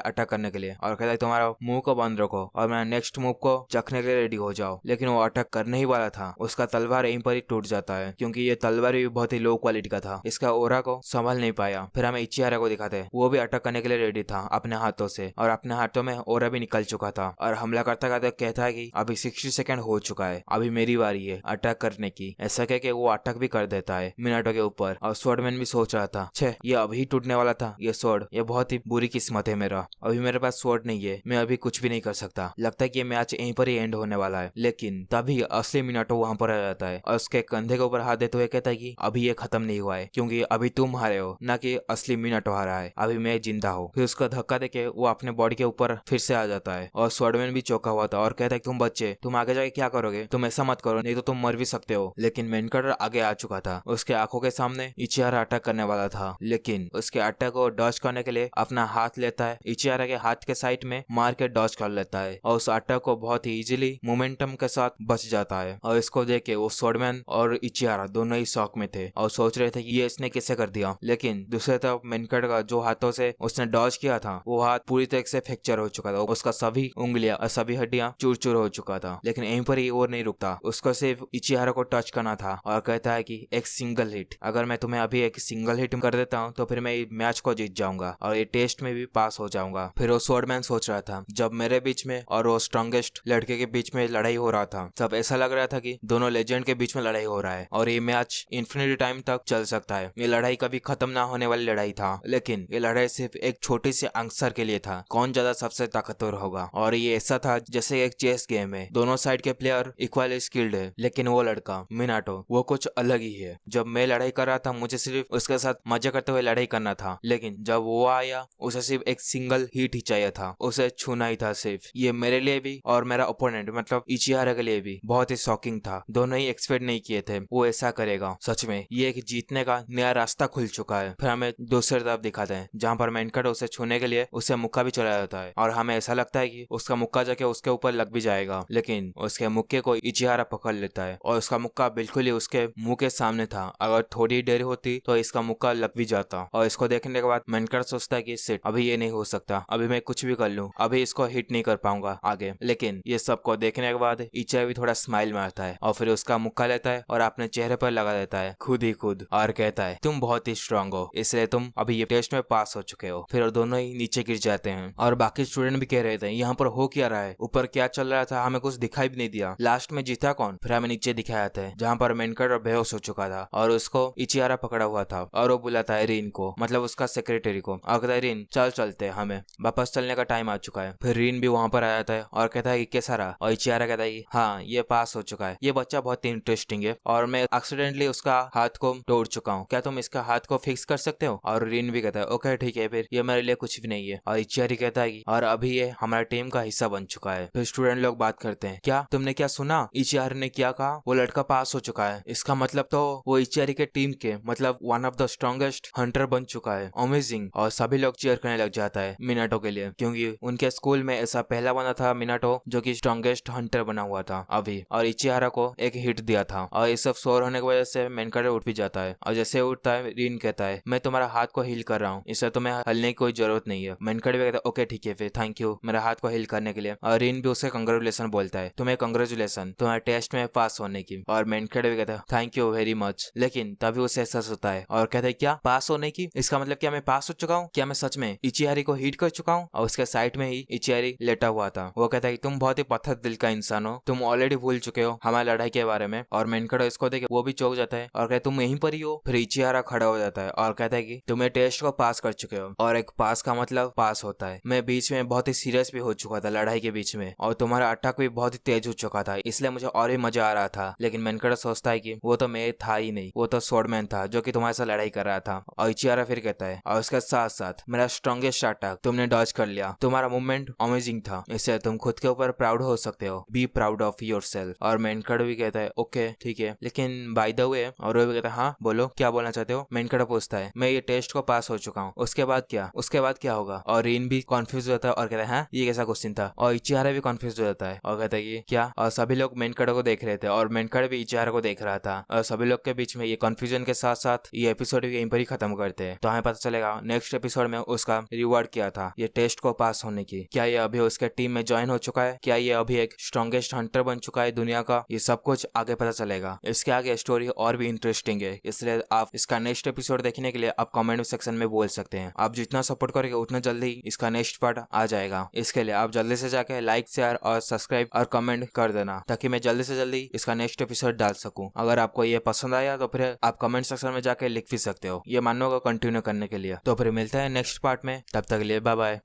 अटैक करने के लिए और कहता है तुम्हारा मुंह को बंद रखो और मेरा नेक्स्ट मूव को चखने के लिए रेडी हो जाओ। लेकिन वो अटैक करने ही वाला था उसका तलवार यहीं पर ही टूट जाता है क्योंकि ये तलवार भी बहुत ही लो क्वालिटी का था, इसका ओरा को संभाल नहीं पाया। फिर हमें इचिहारा को दिखाते हैं वो भी अटैक करने के लिए रेडी था अपने हाथों से और अपने हाथों में ओरा भी निकल चुका था और हमला करता करते कहता है कि अभी 60 सेकंड हो चुका है, अभी मेरी बारी है अटैक करने की। ऐसा कह के वो अटैक भी कर देता है मिनाटो के ऊपर और स्वॉर्डमैन भी सोच रहा था छे ये अभी टूटने वाला था ये स्वॉर्ड, ये बहुत ही बुरी किस्मत है मेरा, अभी मेरे पास स्वॉर्ड नहीं है, मैं अभी कुछ भी नहीं कर सकता, लगता है कि ये मैच यहीं पर ही एंड होने वाला है। लेकिन तभी असली मिनाटो वहां पर आ जाता है और उसके कंधे के ऊपर हाथ देते हुए कहता है कि अभी ये खत्म नहीं हुआ है क्योंकि अभी तुम हारे हो ना कि असली मिनाटो हारा है, अभी मैं जिंदा हूँ। फिर उसका धक्का देके वो अपने बॉडी के ऊपर फिर से आ जाता है और स्वॉर्डमैन भी चौंका हुआ था और कहता है तुम बच्चे तुम आगे जाके क्या करोगे, तुम ऐसा मत करो नहीं तो तुम मर भी सकते हो। लेकिन मेनकटर आगे आ चुका था, उसके आंखों के सामने इचिहारा अटैक करने वाला था लेकिन उसके अटैक को डॉज करने के लिए अपना हाथ लेता है, इचिहारा के हाथ के साइड में मार के डॉज कर लेता है और उस अटैक को बहुत ही इजीली मोमेंटम के साथ बच जाता है। और इसको देख के वो स्वॉर्डमैन और इचिहारा दोनों ही शॉक में थे और सोच रहे थे कि ये इसने कैसे कर दिया। लेकिन दूसरी तरफ मेनकट का जो हाथों से उसने डॉज किया था वो हाथ पूरी तरह से फ्रैक्चर हो चुका था, उसका सभी उंगलियां और सभी हड्डियां चूर चूर हो चुका था। लेकिन यहीं पर ही वो नहीं रुकता, उसको सिर्फ इचिहारा को टच करना था और कहता है कि एक सिंगल हिट। अगर मैं तुम्हें अभी एक सिंगल हिट कर देता हूँ तो फिर मैं मैच को जीत जाऊंगा और ये टेस्ट में भी पास हो जाऊंगा। फिर वो स्वॉर्डमैन सोच रहा था, जब मेरे बीच में और वो स्ट्रॉन्गेस्ट लड़के के बीच में लड़ाई हो रहा था तब ऐसा लग रहा था कि दोनों लेजेंड के बीच में लड़ाई हो रहा है और ये मैच इन्फिनिटी टाइम तक चल सकता है। ये लड़ाई कभी खत्म ना होने वाली लड़ाई था, लेकिन ये लड़ाई सिर्फ एक छोटी सी आंसर के लिए था, कौन ज्यादा सबसे ताकतवर होगा। और ये ऐसा था जैसे एक चेस गेम है, दोनों साइड के प्लेयर इक्वली स्किल्ड है, लेकिन वो लड़का मिनाटो वो कुछ अलग ही है। जब मैं लड़ाई कर रहा था मुझे सिर्फ उसके साथ मजे करते हुए लड़ाई करना था, लेकिन जब वो आया उसे सिर्फ एक सिंगल हिट ही चाहिए था, उसे छूना ही था सिर्फ। ये मेरे लिए भी और मेरा ओपोनेंट मतलब इचिहारा के लिए भी बहुत ही शॉकिंग था। दोनों ही एक्सपेक्ट नहीं किए थे वो ऐसा करेगा। सच में ये एक जीतने का नया रास्ता खुल चुका है। फिर हमें दूसरी तरफ दिखाते हैं जहाँ पर मेनकाटो उसे छूने के लिए उसे मुक्का भी चला जाता है और हमें ऐसा लगता है कि उसका मुक्का जाके उसके ऊपर लग भी जाएगा, लेकिन उसके मुक्के को इचिहारा पकड़ लेता है और उसका मुक्का बिल्कुल ही उसके मुंह के सामने था। अगर थोड़ी देर होती तो इसका मुक्का लग भी जाता। और इसको देखने के बाद मेनकाटो सोचता है कि शिट, अभी ये नहीं हो सकता, अभी मैं कुछ भी कर लूं अभी इसको हिट नहीं कर पाऊंगा आगे। लेकिन ये सब को देखने के बाद इचिहारा भी थोड़ा स्माइल मारता है और फिर उसका मुक्का लेता है और अपने चेहरे पर लगा देता है खुद ही खुद और कहता है तुम बहुत ही स्ट्रांग हो, इसलिए तुम अभी ये टेस्ट में पास हो चुके हो। फिर दोनों ही नीचे गिर जाते हैं और बाकी स्टूडेंट भी कह रहे थे यहाँ पर हो क्या रहा है, ऊपर क्या चल रहा था, हमें कुछ दिखाई भी नहीं दिया, लास्ट में जीता कौन। फिर हमें नीचे दिखाया था जहाँ पर मेनकाटो बेहोश हो चुका था और उसको इचिहारा पकड़ा हुआ था और वो बुलाता है रीन को, मतलब उसका सेक्रेटरी को, और कहता है रीन चल चलते हैं, हमें वापस चलने का टाइम आ चुका है। फिर रीन भी वहाँ पर आ जाता है और कहता है कि कैसा रहा, और इचिहारा कहता है हाँ ये पास हो चुका है, ये बच्चा बहुत ही इंटरेस्टिंग है और मैं एक्सीडेंटली उसका हाथ को तोड़ चुका हूँ, क्या तुम इसका हाथ को फिक्स कर सकते हो। और रीन भी कहता है ओके ठीक है, फिर ये मेरे लिए कुछ भी नहीं है। और इचिहारा कहता है और अभी ये हमारे टीम का हिस्सा बन चुका है। फिर स्टूडेंट लोग बात करते हैं क्या तुमने क्या सुना, इचिहारा ने क्या कहा, वो लड़का पास हो चुका है, इसका मतलब तो वो इचिहारा के टीम के मतलब one of the strongest Hunter बन चुका है, अमेजिंग। और सभी लोग चीयर करने लग जाता है मिनाटो के लिए, क्योंकि उनके स्कूल में ऐसा पहला बना था मिनाटो जो कि स्ट्रॉन्गेस्ट हंटर बना हुआ था अभी, और इचिहारा को एक हिट दिया था। और ये सब शोर होने की वजह से मेनकाटो उठ भी जाता है और जैसे उठता है रीन कहता है मैं तुम्हारा हाथ को हील कर रहा हूँ, इससे तुम्हें हलने की कोई जरूरत नहीं है। मेनकाटो भी कहता है ओके ठीक है फिर थैंक यू मेरा हाथ को हील करने के लिए। और रीन भी उसे कंग्रेचुलेशन बोलता है, तुम्हें कंग्रेचुलेशन तुम्हारे टेस्ट में पास होने की। और मेनकाटो भी कहता है थैंक यू वेरी मच। लेकिन तभी उसे एहसास होता है और कहता है क्या पास होने की, इसका मतलब क्या मैं पास हो चुका हूँ, क्या मैं सच में इचिहारी को हिट कर चुका हूँ। और उसके साइड में ही इचिहारी लेटा हुआ था, वो कहता है तुम बहुत ही पत्थर दिल का इंसान हो, तुम ऑलरेडी भूल चुके हो हमारी लड़ाई के बारे में। और मेनकाटो इसको देख वो भी चौंक जाता है और कहता तुम यहीं पर ही हो। फिर इचिहारा खड़ा हो जाता है और कहता है कि तुम्हें टेस्ट को पास कर चुके हो, और एक पास का मतलब पास होता है। मैं बीच में बहुत ही सीरियस भी हो चुका था लड़ाई के बीच में और तुम्हारा अटैक भी बहुत ही तेज हो चुका था, इसलिए मुझे और भी मजा आ रहा था। लेकिन मेनकाटो सोचता है कि वो तो मैं था ही नहीं, वो तो स्वॉर्डमैन था जो कि तुम्हारे साथ लड़ाई कर रहा था। और इचिहारा फिर कहता है और उसके साथ साथ मेरा स्ट्रॉन्गेस्ट अटैक तुमने डॉज कर लिया, तुम्हारा मूवमेंट अमेजिंग था, इससे तुम खुद के ऊपर प्राउड हो सकते हो, बी प्राउड ऑफ योरसेल्फ। और मेनकाटो भी कहता है ओके ठीक है, लेकिन बाय द वे, और वो भी कहता है हाँ बोलो क्या बोलना चाहते हो। मेनकाटो पूछता है मैं ये टेस्ट को पास हो चुका हूँ, उसके बाद क्या, उसके बाद क्या होगा। और रीन भी कॉन्फ्यूज हो जाता है और कहता है हाँ ये कैसा क्वेश्चन था। और इचिहारा भी कॉन्फ्यूज हो जाता है और कहता है ये क्या। और सभी लोग मेनकाटो को देख रहे थे और मेनकाटो भी इचिहारा को देख रहा था और सभी लोग के बीच में ये कंफ्यूजन के साथ साथ ये एपिसोड भी यहीं पर ही खत्म करते हैं। तो हमें पता चलेगा नेक्स्ट एपिसोड में उसका रिवॉर्ड क्या था ये टेस्ट को पास होने की, क्या ये अभी उसके टीम में ज्वाइन हो चुका है, क्या ये अभी एक स्ट्रॉन्गेस्ट हंटर बन चुका है दुनिया का, ये सब कुछ आगे पता चलेगा। इसके आगे स्टोरी और भी इंटरेस्टिंग है, इसलिए आप इसका नेक्स्ट एपिसोड देखने के लिए आप कमेंट सेक्शन में बोल सकते हैं। आप जितना सपोर्ट करेंगे उतना जल्दी इसका नेक्स्ट पार्ट आ जाएगा। इसके लिए आप जल्दी से जाके लाइक शेयर और सब्सक्राइब और कमेंट कर देना ताकि मैं जल्दी से जल्दी इसका नेक्स्ट एपिसोड डाल सकूं। अगर आपको ये पसंद आया तो फिर आप कमेंट सेक्शन में जाके लिख भी सकते हो ये मानों को कंटिन्यू करने के लिए। तो फिर मिलते हैं नेक्स्ट पार्ट में, तब तक के लिए बाय बाय।